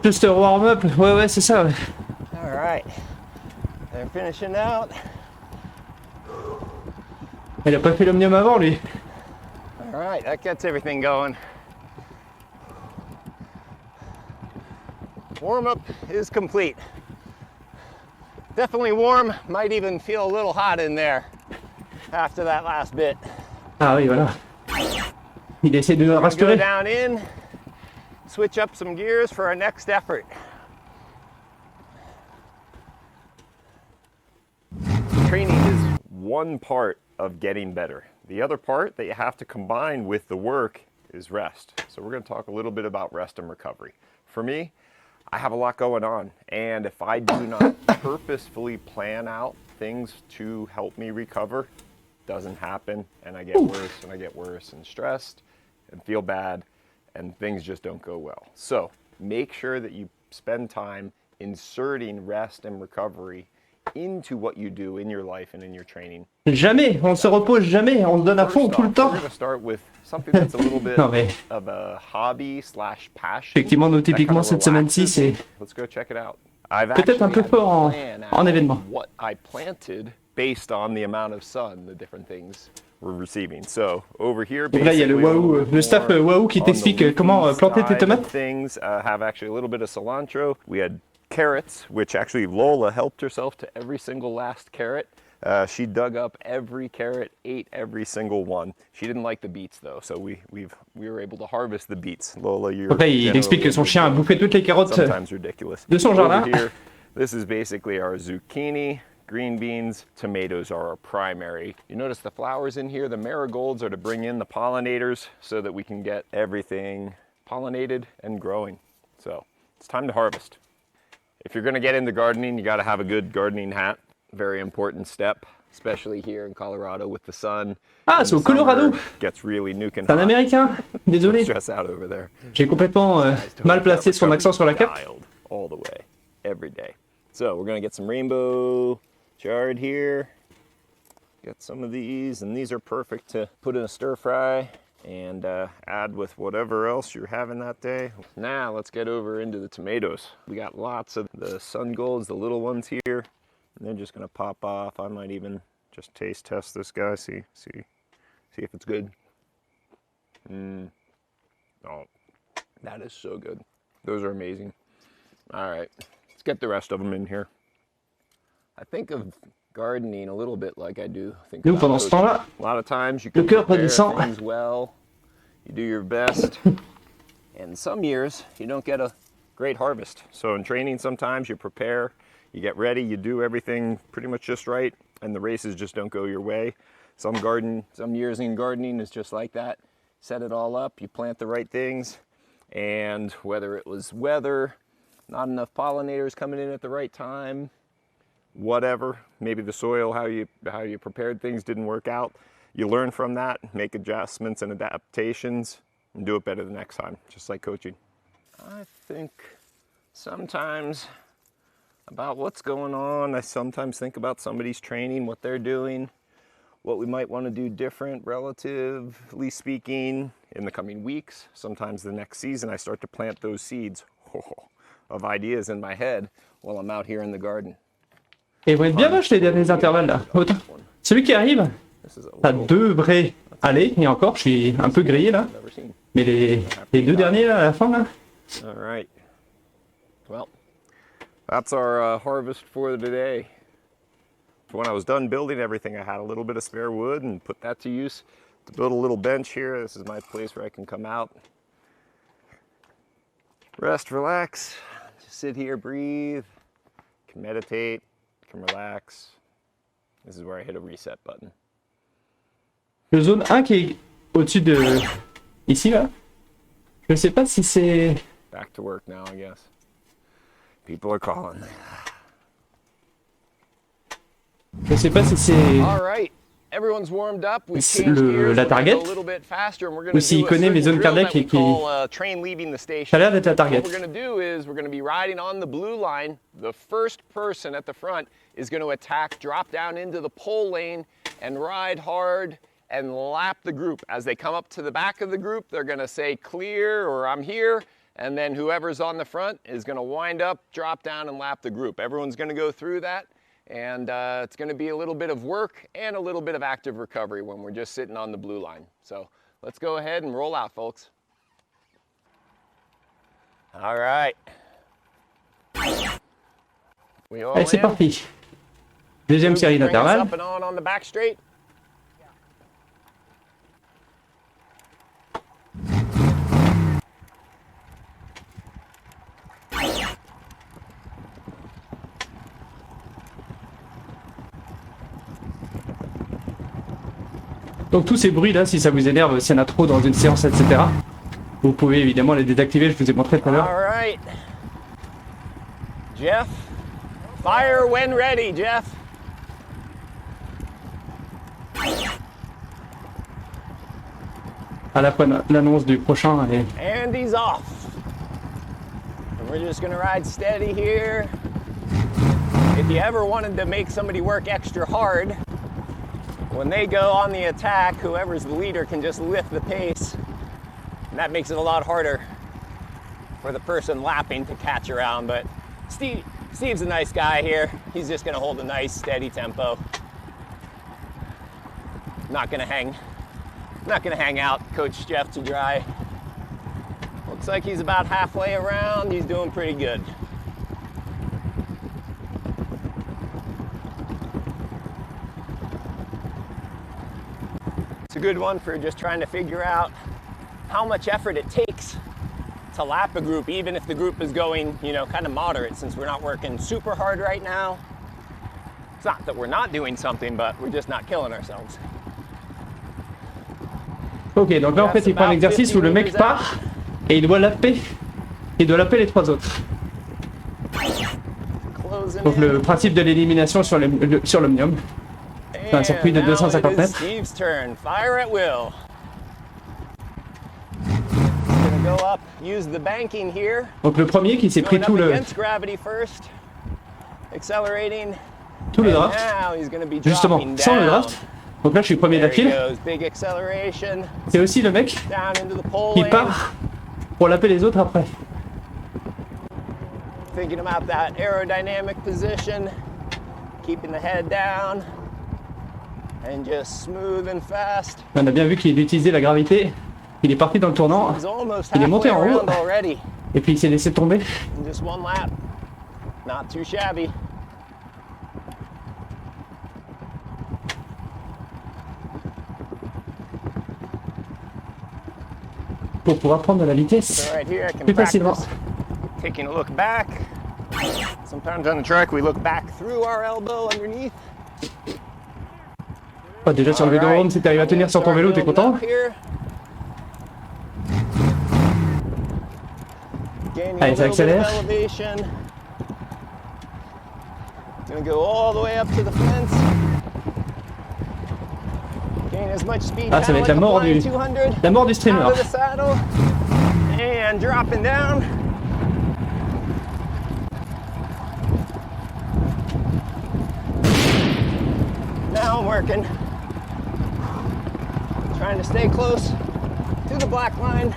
Juste warm-up. Ouais, c'est ça. Ouais. All right. They're finishing out. Il a pas fait l'omnium avant, lui. All right, that gets everything going. Warm up is complete. Definitely warm, might even feel a little hot in there after that last bit. Ah oui, voilà. Il essaie de nous Go rassurer. down in, switch up some gears for our next effort. Training is one part of getting better. The other part that you have to combine with the work is rest. So we're going to talk a little bit about rest and recovery. For me, I have a lot going on, and if I do not purposefully plan out things to help me recover, it doesn't happen, and I get worse and I get worse and stressed and feel bad, and things just don't go well. So make sure that you spend time inserting rest and recovery into what you do in your life and in your training. Jamais, on se repose jamais, on se donne à fond First tout le off, temps. we're going to start with something that's a little bit Non, mais of a hobby slash passion. effectivement, nous, that kind typiquement, of cette semaine-ci, relaxes c'est me. Let's go check it out. I've peut-être un actually peu had fort to en, plan en out événement. what I planted based on the amount of sun, the different things we're receiving. So over here, Donc là, il y a le basically, a little Wahoo, bit le staff more Wahoo qui on the t'explique comment leafy planter tes side of tomates. things have actually a little bit of cilantro. We had carrots, which actually Lola helped herself to every single last carrot. She dug up every carrot, ate every single one. She didn't like the beets though, so we were able to harvest the beets. Lola, you're Après, il explique que son chien a bouffé toutes les carottes sometimes ridiculous. de son jardin. Over here, this is basically our zucchini, green beans, tomatoes are our primary. You notice the flowers in here, the marigolds are to bring in the pollinators so that we can get everything pollinated and growing. So it's time to harvest. If you're gonna get into gardening, you gotta have a good gardening hat. Very important step, especially here in Colorado with the sun. Ah, c'est au Colorado. Gets really nuking C'est un hot. Américain. Désolé. Stress out over there. J'ai complètement mal placé son accent sur la cape. Dialed all the way, every day. So we're gonna get some rainbow chard here. Get some of these, and these are perfect to put in a stir fry and add with whatever else you're having that day. Now let's get over into the tomatoes. We got lots of the sun golds, the little ones here, and they're just gonna pop off. I might even just taste test this guy, see if it's good. Oh, that is so good. Those are amazing. All right, let's get the rest of them in here. I think of gardening a little bit like I do. Think Nous, about pendant ce coaching. temps-là, A lot of times you le can cœur prepare redescend. things well, you do your best, and some years you don't get a great harvest. So in training, sometimes you prepare, you get ready, you do everything pretty much just right, and the races just don't go your way. Some years in gardening is just like that. Set it all up, you plant the right things, And whether it was weather, not enough pollinators coming in at the right time, whatever, maybe the soil, how you prepared things didn't work out, you learn from that, make adjustments and adaptations, and do it better the next time, just like coaching. I think sometimes about what's going on. I sometimes think about somebody's training, what they're doing, what we might want to do different, relatively speaking, in the coming weeks. Sometimes the next season, I start to plant those seeds of ideas in my head while I'm out here in the garden. Et ils vont être bien vaches les derniers intervalles là. Celui qui arrive, ça devrait aller. Et encore, je suis un peu grillé là. Mais les deux derniers là, à la fin là. All right. Well, that's our harvest for today. When I was done building everything, I had a little bit of spare wood and put that to use to build a little bench here. This is my place where I can come out, rest, relax, just sit here, breathe, can meditate, can relax. This is where I hit a reset button. Le zone 1 qui est au-dessus de ici là. Je sais pas si c'est... Back to work now, I guess. People are calling. Je sais pas si c'est... All right. Everyone's warmed up. We changed gears. La target. A little bit faster, and we're going Ou to s'il do a connaît mes zones drill that cardiaques we et qui... call train leaving the station. Ça a l'air d'être la target. What we're going to do is we're going to be riding on the blue line. The first person at the front is going to attack, drop down into the pole lane, and ride hard and lap the group. As they come up to the back of the group, they're going to say clear or I'm here. And then whoever's on the front is going to wind up, drop down, and lap the group. Everyone's going to go through that. And it's going to be a little bit of work and a little bit of active recovery when we're just sitting on the blue line. So let's go ahead and roll out, folks. All right. We all Allez, c'est in? parti. Deuxième série Bring us d'intervalles. up and on the back straight. Donc tous ces bruits là, si ça vous énerve, s'il y en a trop dans une séance, etc., vous pouvez évidemment les désactiver, je vous ai montré tout à l'heure. All right. Jeff, fire when ready, Jeff. À la fois l'annonce du prochain et... And he's off. And we're just gonna ride steady here. If you ever wanted to make somebody work extra hard, when they go on the attack, whoever's the leader can just lift the pace. And that makes it a lot harder for the person lapping to catch around. But Steve's a nice guy here. He's just gonna hold a nice steady tempo. Not gonna hang out, Coach Jeff to dry. Looks like he's about halfway around. He's doing pretty good. It's a good one for just trying to figure out how much effort it takes to lap a group, even if the group is going, you know, kind of moderate, since we're not working super hard right now. It's not that we're not doing something, but we're just not killing ourselves. Ok, donc là en fait il prend un exercice où le mec part et il doit lapper les trois autres. Donc le principe de l'élimination sur l'omnium. C'est un circuit de 250 mètres. Steve's turn. Fire at will. Gonna go up, use the banking here. Donc le premier qui s'est pris tout le Against gravity first. Accelerating. draft, justement sans le draft. Donc là je suis premier de la file. C'est aussi le mec qui part pour lapper les autres après. Thinking about that aerodynamic position, keeping the head down, and just smooth and fast. On a bien vu qu'il utilisait la gravité. Il est parti dans le tournant. Il est monté en haut. Et puis il s'est laissé tomber. Just one lap. Not too shabby. Pour pouvoir prendre de la vitesse plus facilement. Taking a look back. Sometimes on the track we look back through our elbow underneath. Oh, déjà sur le vélodrome, si tu arrives à tenir sur ton vélo, t'es content. Gaining Allez, ça a little bit of accélère. elevation. Gonna go all the way up to the fence. Gain as much speed. Ah, ça va être kinda like a flying 200 la mort du streamer. out of the saddle. And dropping down. Now I'm working. Trying to stay close to the black line.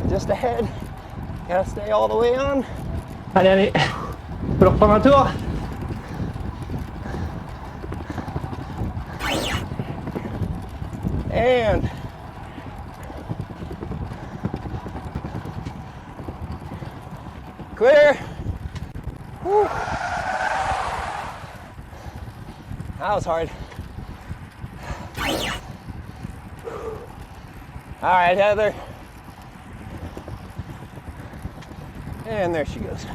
Just ahead. Gotta stay all the way on. Allez, allez. Faut leur prendre un tour. And clear. Whew. That was hard. All right, Heather. And there she goes.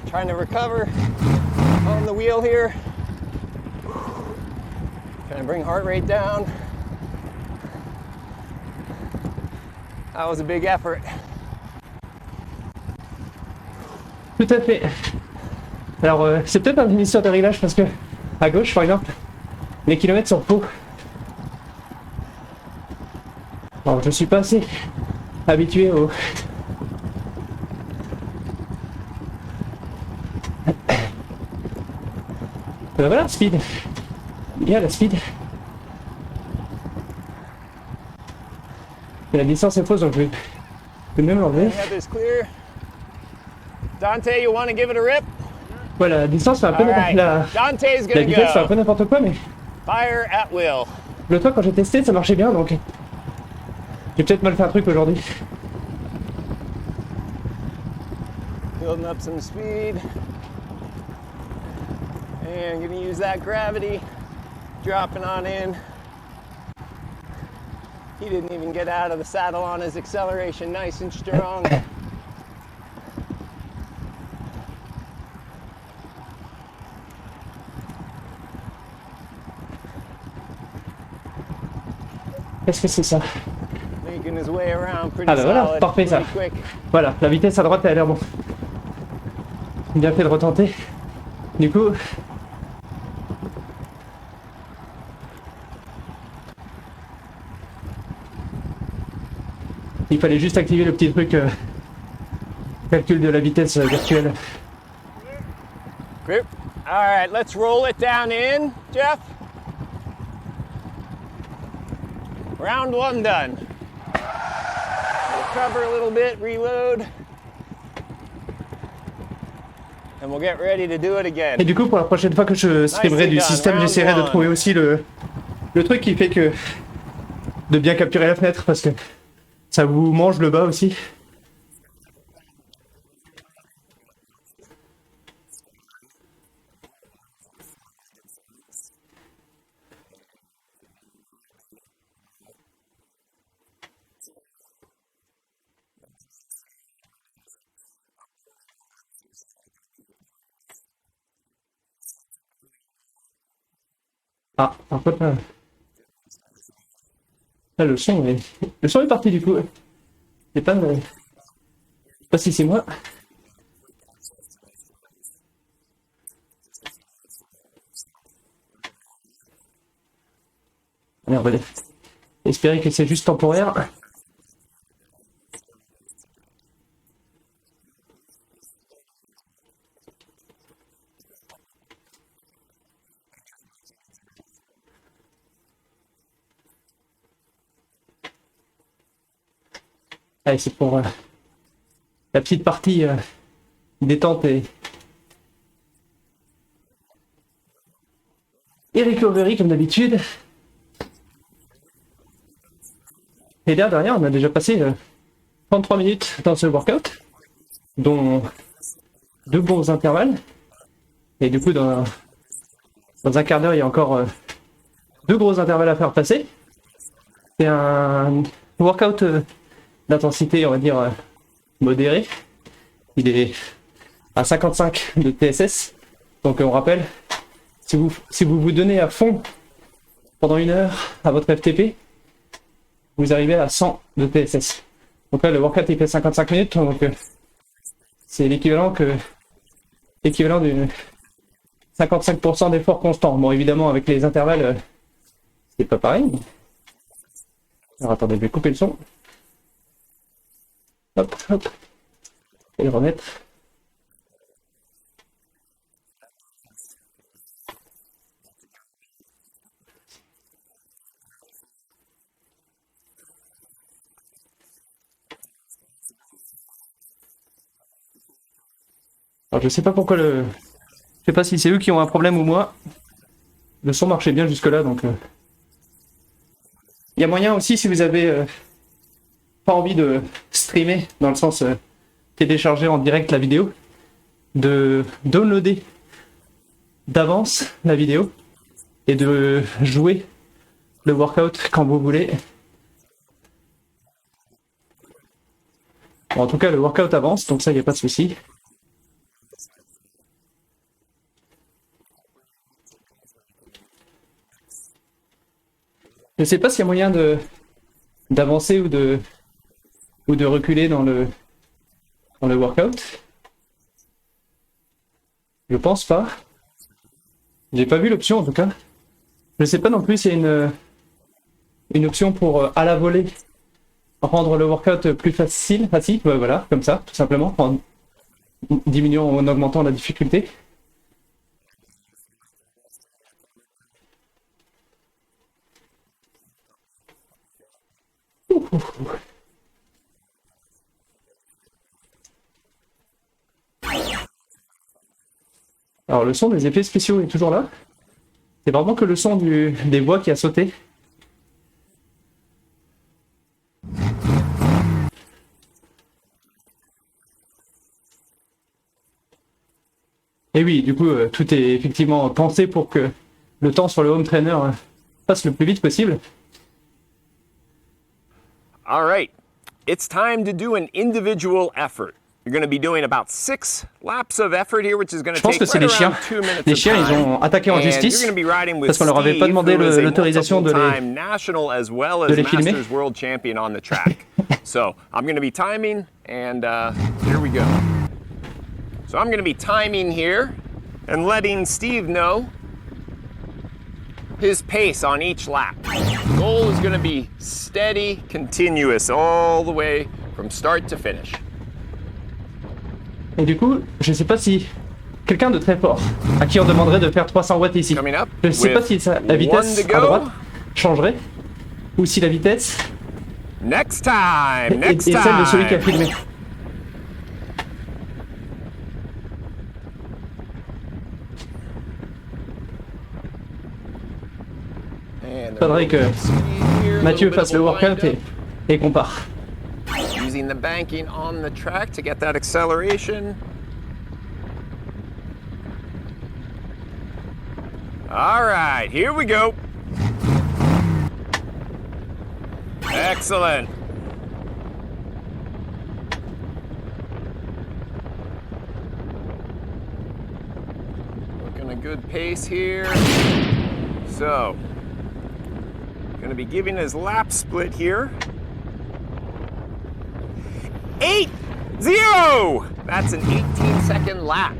Trying to recover on the wheel here. Trying to bring heart rate down. That was a big effort. Tout à fait. Alors, c'est peut-être un histoire de réglage parce que à gauche, par exemple, les kilomètres sont faux. Alors, je suis pas assez habitué au. Voilà, speed. Il y a la speed. Et la distance est fausse, donc je vais même l'enlever. Heather's clear. Dante, you want to give it a rip? Voilà, la distance fait un peu All right. Dante's la gonna vitesse fait un go. peu n'importe quoi, mais Fire at will. le toit quand j'ai testé ça marchait bien, donc j'ai peut-être mal fait un truc aujourd'hui. Building up some speed. And gonna use that gravity. Dropping on in. He didn't even get out of the saddle on his acceleration, nice and strong. Qu'est-ce que c'est ça? Making his way around pretty Ah bah voilà, solid, parfait ça. pretty quick. Voilà, la vitesse à droite elle a l'air bon. Bien fait de retenter. Du coup, il fallait juste activer le petit truc calcul de la vitesse virtuelle. Grip. All right, let's roll it down in, Jeff. Round one done. Recover a little bit, reload. And we'll get ready to do it again. Et du coup, pour la prochaine fois que je streamerai du système, j'essaierai de trouver aussi le truc qui fait que de bien capturer la fenêtre parce que ça vous mange le bas aussi. Ah, par contre, là, le son est parti du coup. C'est pas, je sais pas si c'est moi. Allez, on va espérer que c'est juste temporaire. Allez, c'est pour la petite partie détente et recovery comme d'habitude. Et là, derrière, on a déjà passé 33 minutes dans ce workout, dont 2 bons intervalles. Et du coup, dans un quart d'heure, il y a encore 2 gros intervalles à faire passer. C'est un workout d'intensité, on va dire, modérée. Il est à 55 de TSS. Donc on rappelle, si vous vous donnez à fond pendant 1 heure à votre FTP, vous arrivez à 100 de TSS. Donc là, le workout il fait 55 minutes, donc c'est l'équivalent d'une 55% d'effort constant. Bon, évidemment, avec les intervalles, c'est pas pareil. Alors attendez, je vais couper le son. Hop, hop. Et le remettre. Alors je sais pas pourquoi je sais pas si c'est eux qui ont un problème ou moi. Le son marchait bien jusque là, donc il y a moyen aussi, si vous avez pas envie de streamer, dans le sens télécharger en direct la vidéo, de downloader d'avance la vidéo et de jouer le workout quand vous voulez. Bon, en tout cas, le workout avance, donc ça, il n'y a pas de souci. Je sais pas s'il y a moyen d'avancer ou de reculer dans le workout. Je pense pas. J'ai pas vu l'option en tout cas. Je sais pas non plus s'il y a une option pour à la volée rendre le workout plus facile. Ouais, voilà, comme ça, tout simplement, en diminuant ou en augmentant la difficulté. Alors le son des effets spéciaux est toujours là. C'est vraiment que le son des voix qui a sauté. Et oui, du coup, tout est effectivement pensé pour que le temps sur le home trainer passe le plus vite possible. All right, it's time to do an individual effort. You're going to be doing about 6 laps of effort here, which is going to take right around 2 minutes. Les chiens, ils ont attaqué en justice parce qu'on leur avait pas demandé l'autorisation de les filmer. World champion on the track. So I'm going to be timing, and here we go. So I'm going to be timing here and letting Steve know his pace on each lap. The goal is going to be steady, continuous, all the way from start to finish. Et du coup, je sais pas si quelqu'un de très fort, à qui on demanderait de faire 300 watts ici, je sais pas si la vitesse à droite changerait, ou si la vitesse est celle de celui qui a filmé. Il faudrait que Mathieu fasse le workout et compare. Using the banking on the track to get that acceleration. All right, here we go. Excellent. Looking a good pace here. So, going to be giving his lap split here. 8-0! That's an 18-second lap.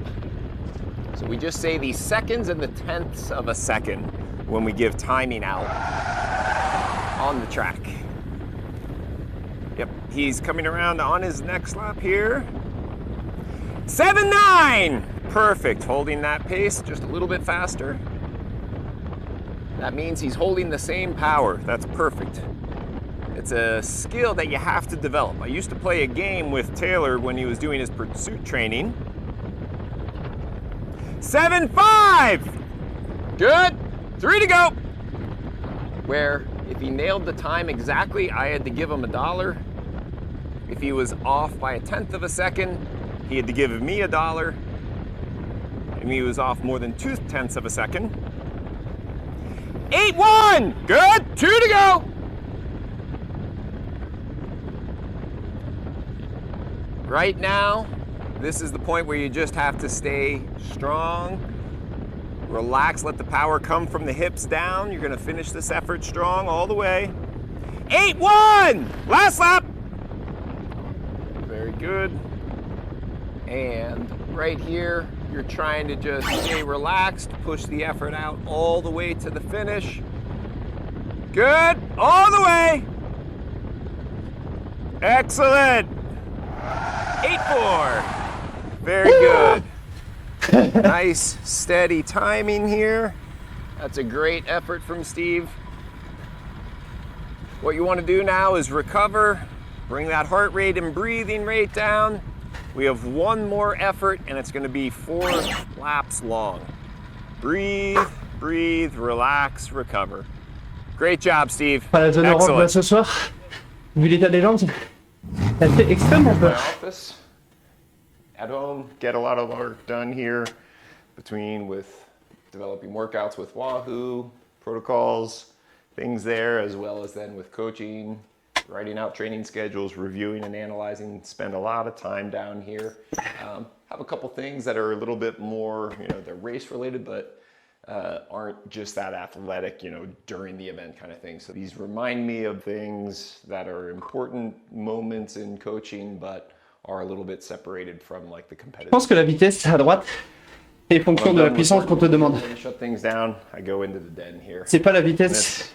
So we just say the seconds and the tenths of a second when we give timing out on the track. Yep, he's coming around on his next lap here. 7-9! Perfect, holding that pace just a little bit faster. That means he's holding the same power. That's perfect. It's a skill that you have to develop. I used to play a game with Taylor when he was doing his pursuit training. 7-5! Good. 3 to go. Where if he nailed the time exactly, I had to give him $1. If he was off by 1/10 of a second, he had to give me $1. and he was off more than 0.2 of a second. 8-1, good, 2 to go. Right now, this is the point where you just have to stay strong, relax, let the power come from the hips down. You're gonna finish this effort strong all the way. 8-1, last lap. Very good. And right here, you're trying to just stay relaxed, push the effort out all the way to the finish. Good, all the way. Excellent. 8-4. Very good. Nice, steady timing here. That's a great effort from Steve. What you want to do now is recover, bring that heart rate and breathing rate down. We have one more effort, and it's going to be 4 laps long. Breathe, breathe, relax, recover. Great job, Steve. Pas la zone orange là ce soir. Vu l'état des jambes, c'est assez extrême un peu. Office. At home, get a lot of work done here with developing workouts with Wahoo, protocols, things there, as well as then with coaching, writing out training schedules, reviewing and analyzing. Spend a lot of time down here. Have a couple things that are a little bit more, they're race related, but aren't just that athletic, during the event kind of thing. So these remind me of things that are important moments in coaching, but are a little bit separated from like the competitive. Je pense que la vitesse à droite est fonction de la puissance qu'on te demande. Shut things down. I go into the den here. C'est pas la vitesse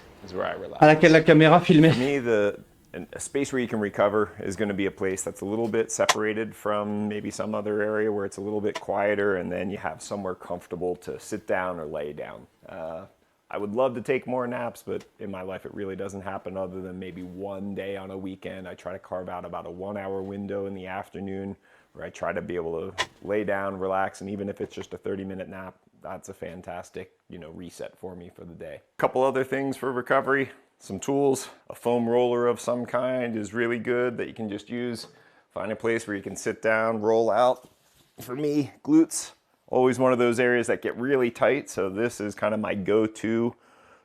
à laquelle la caméra filmait. For me, a space where you can recover is going to be a place that's a little bit separated from maybe some other area where it's a little bit quieter, and then you have somewhere comfortable to sit down or lay down. I would love to take more naps, but in my life it really doesn't happen other than maybe one day on a weekend. I try to carve out about a 1-hour window in the afternoon where I try to be able to lay down, relax, and even if it's just a 30-minute nap, that's a fantastic, reset for me for the day. A couple other things for recovery, some tools. A foam roller of some kind is really good that you can just use. Find a place where you can sit down, roll out. For me, glutes. Always one of those areas that get really tight, so this is kind of my go-to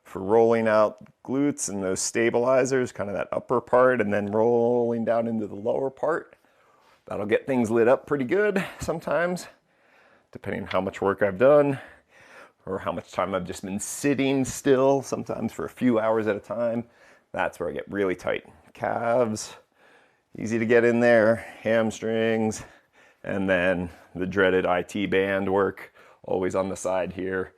for rolling out glutes and those stabilizers, kind of that upper part, and then rolling down into the lower part. That'll get things lit up pretty good sometimes, depending on how much work I've done or how much time I've just been sitting still, sometimes for a few hours at a time. That's where I get really tight. Calves, easy to get in there, hamstrings, and then the dreaded IT band work, always on the side here.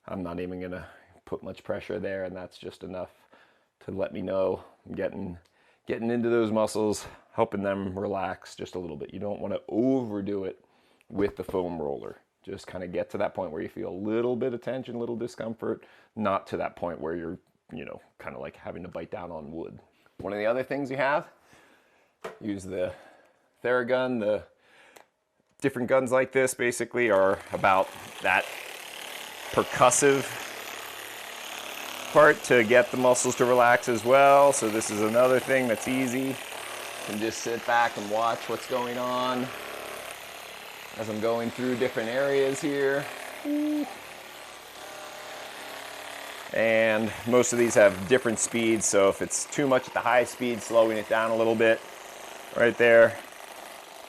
I'm not even gonna put much pressure there, and that's just enough to let me know I'm getting into those muscles, helping them relax just a little bit. You don't want to overdo it with the foam roller. Just kind of get to that point where you feel a little bit of tension, a little discomfort, not to that point where you're, kind of like having to bite down on wood. One of the other things you have, use the Theragun. The different guns like this basically are about that percussive part to get the muscles to relax as well. So this is another thing that's easy. You can just sit back and watch what's going on as I'm going through different areas here. And most of these have different speeds, so if it's too much at the high speed, slowing it down a little bit right there.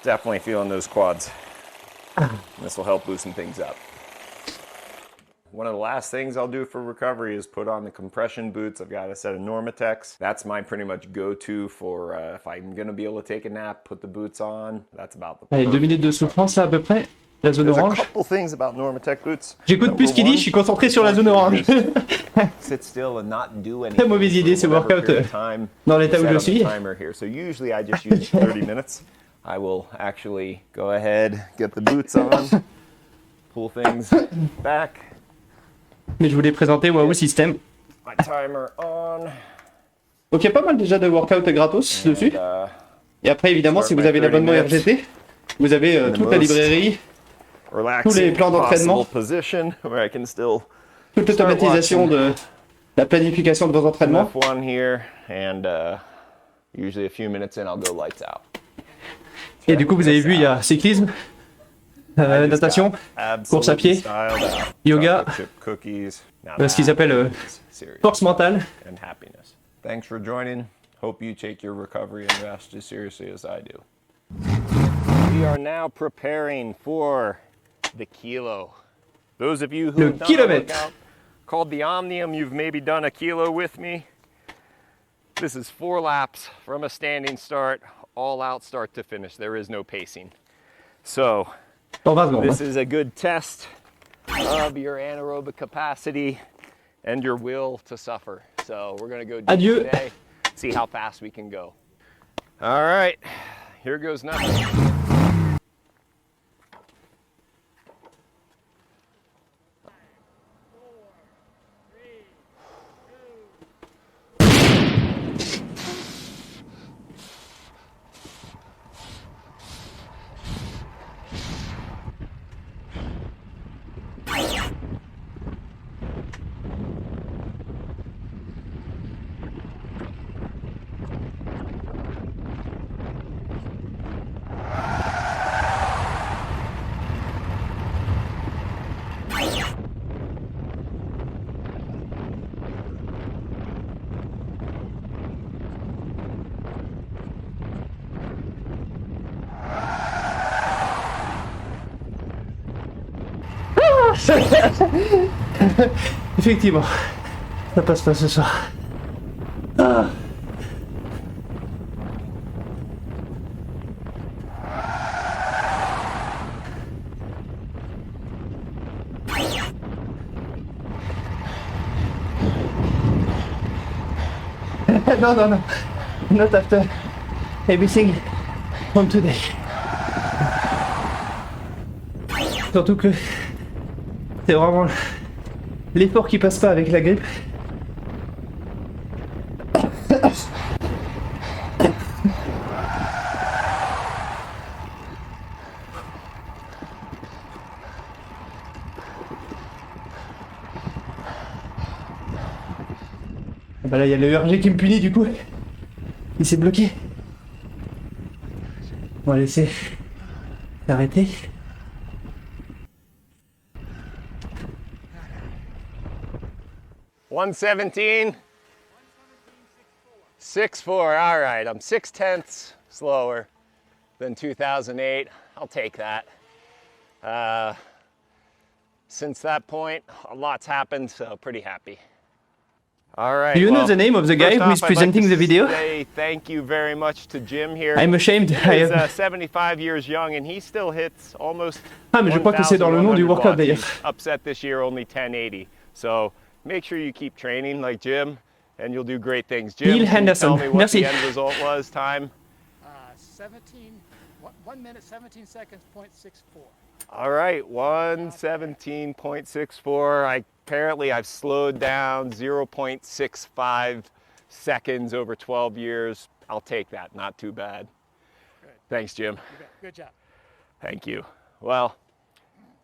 Definitely feeling those quads. This will help loosen things up. One of the last things I'll do for recovery is put on the compression boots. I've got a set of Normatecs. That's my pretty much go-to for if I'm gonna be able to take a nap, put the boots on. That's about the Allez, 2 minutes de souffrance là à peu près, la zone There's orange. a couple things about Normatec boots. J'écoute plus ce qu'il dit, je suis concentré sur la zone orange. Sit still and not do anything. Très mauvaise idée ce workout dans l'état où je suis. So usually I just use 30 minutes. I will actually go ahead, get the boots on, pull things back. Mais je voulais présenter Wahoo SYSTM. My timer on. Donc il y a pas mal déjà de workouts gratos dessus. Et après évidemment si vous avez l'abonnement RGT, vous avez toute la librairie, tous les plans d'entraînement, toute l'automatisation de la planification de vos entraînements. Et du coup vous avez vu il y a cyclisme, natation, course à pied, yoga, ce qu'ils appellent force mentale. And happiness. Thanks for joining. Hope you take your recovery and rest as seriously as I do. We are now preparing for the kilo. Those of you who have done a workout called the Omnium, you've maybe done a kilo with me. This is 4 laps from a standing start, all out start to finish. There is no pacing. So this is a good test of your anaerobic capacity and your will to suffer. So we're gonna go deep today, see how fast we can go. All right, here goes nothing. Effectivement, ça passe pas ce soir. Ah. Non. Not after everything from today. Surtout que c'est vraiment l'effort qui passe pas avec la grippe. Bah là il y a le ERG qui me punit du coup. Il s'est bloqué. On va laisser s'arrêter. $117.64. All right, I'm 0.6 slower than 2008. I'll take that. Since that point, a lot's happened, so pretty happy. All right. Do you know the name of the guy who is presenting the video? Thank you very much to Jim here. I'm ashamed. He's 75 years young and he still hits almost. Ah, mais je crois que c'est dans le nom du workout d'ailleurs. Upset this year, only 1080. So make sure you keep training like Jim, and you'll do great things. Jim, Neil Henderson. tell me what Merci. the end result was. Time. 1 minute 17 seconds, 0.64. All right, 1:17.64. Apparently I've slowed down 0.65 seconds over 12 years. I'll take that, not too bad. Good. Thanks, Jim. Good job. Thank you. Well,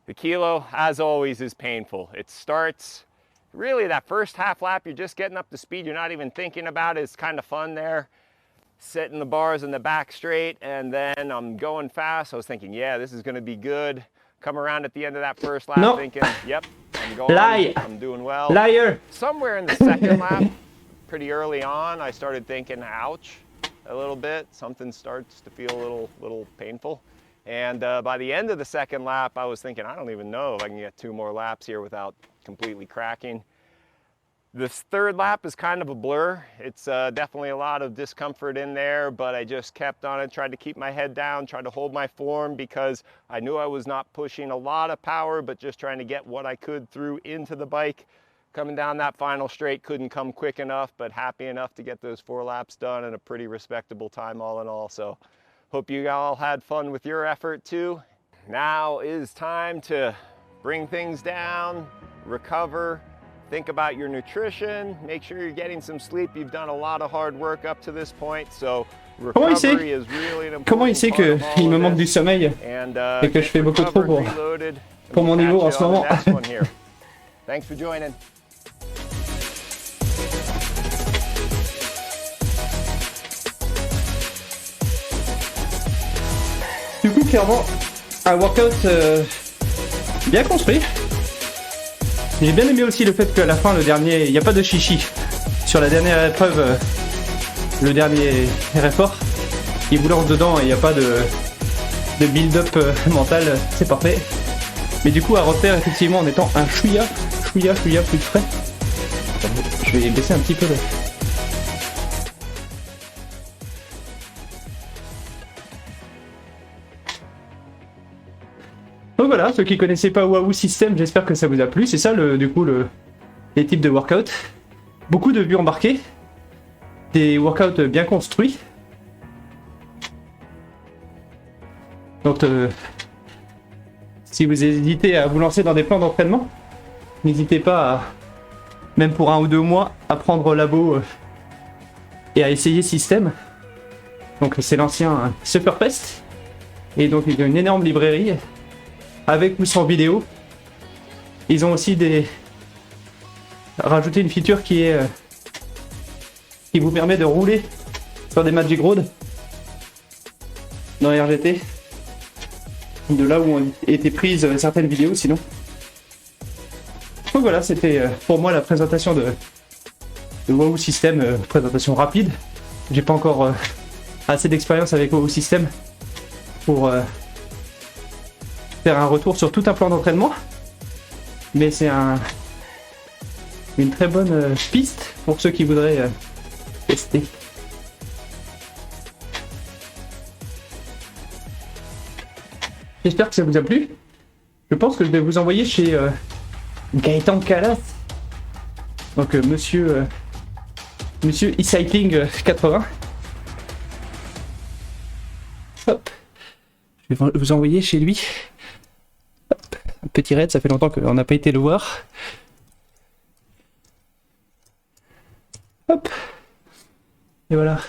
the kilo, as always, is painful. It starts, really that first half lap, you're just getting up to speed. You're not even thinking about it. It's kind of fun there. Setting the bars in the back straight, and then I'm going fast. I was thinking, yeah, this is gonna be good. Come around at the end of that first lap thinking, yep, I'm going, I'm doing well. Liar! Somewhere in the second lap, pretty early on, I started thinking, ouch, a little bit. Something starts to feel a little painful. And by the end of the second lap, I was thinking, I don't even know if I can get 2 more laps here without completely cracking. This third lap is kind of a blur. It's definitely a lot of discomfort in there, but I just kept on it, tried to keep my head down, tried to hold my form because I knew I was not pushing a lot of power, but just trying to get what I could through into the bike. Coming down that final straight, couldn't come quick enough, but happy enough to get those 4 laps done in a pretty respectable time all in all. So hope you all had fun with your effort too. Now is time to bring things down, recover, think about your nutrition, make sure you're getting some sleep. You've done a lot of hard work up to this point, so recovery is really an important Comment il sait qu'il me manque du sommeil et que je fais beaucoup trop pour mon niveau en ce moment? Thanks for joining. Du coup, clairement, un workout bien construit. J'ai bien aimé aussi le fait qu'à la fin, le dernier, il n'y a pas de chichi. Sur la dernière épreuve, le dernier effort, il vous lance dedans et il n'y a pas de build-up mental, c'est parfait. Mais du coup, à refaire effectivement en étant un chouïa plus frais. Je vais baisser un petit peu le... Donc voilà, ceux qui connaissaient pas Wahoo SYSTM, j'espère que ça vous a plu. C'est ça les types de workouts. Beaucoup de vues embarquées. Des workouts bien construits. Donc si vous hésitez à vous lancer dans des plans d'entraînement, n'hésitez pas à, même pour 1 ou 2 mois, à prendre labo et à essayer système. Donc c'est l'ancien SUFFERFEST. Et donc il y a une énorme librairie avec ou sans vidéo. Ils ont aussi rajouté une feature qui vous permet de rouler sur des Magic Road dans RGT, de là où ont été prises certaines vidéos sinon. Donc voilà, c'était pour moi la présentation de Wahoo SYSTM, présentation rapide. J'ai pas encore assez d'expérience avec Wahoo SYSTM pour faire un retour sur tout un plan d'entraînement, mais c'est une très bonne piste pour ceux qui voudraient tester. J'espère que ça vous a plu. Je pense que je vais vous envoyer chez Gaëtan Calas, donc monsieur e-cycling 80. Hop, je vais vous envoyer chez lui. Hop. Un petit raid, ça fait longtemps qu'on n'a pas été le voir. Hop. Et voilà.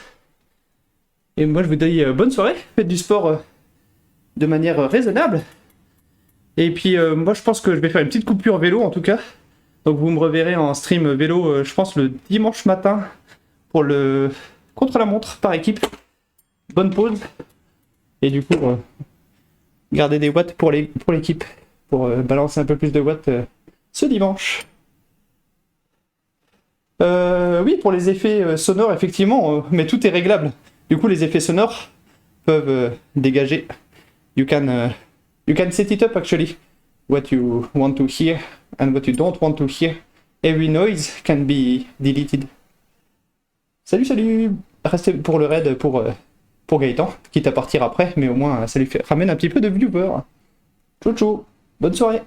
Et moi je vous dis bonne soirée, faites du sport de manière raisonnable. Et puis moi je pense que je vais faire une petite coupure vélo en tout cas. Donc vous me reverrez en stream vélo, je pense le dimanche matin pour le contre-la-montre par équipe. Bonne pause. Et du coup, garder des watts pour l'équipe, pour balancer un peu plus de watts ce dimanche. Oui, pour les effets sonores, effectivement, mais tout est réglable. Du coup, les effets sonores peuvent dégager. You can set it up actually. What you want to hear and what you don't want to hear. Every noise can be deleted. Salut, restez pour le raid pour Gaëtan, quitte à partir après, mais au moins ça lui ramène un petit peu de viewers. Ciao, bonne soirée.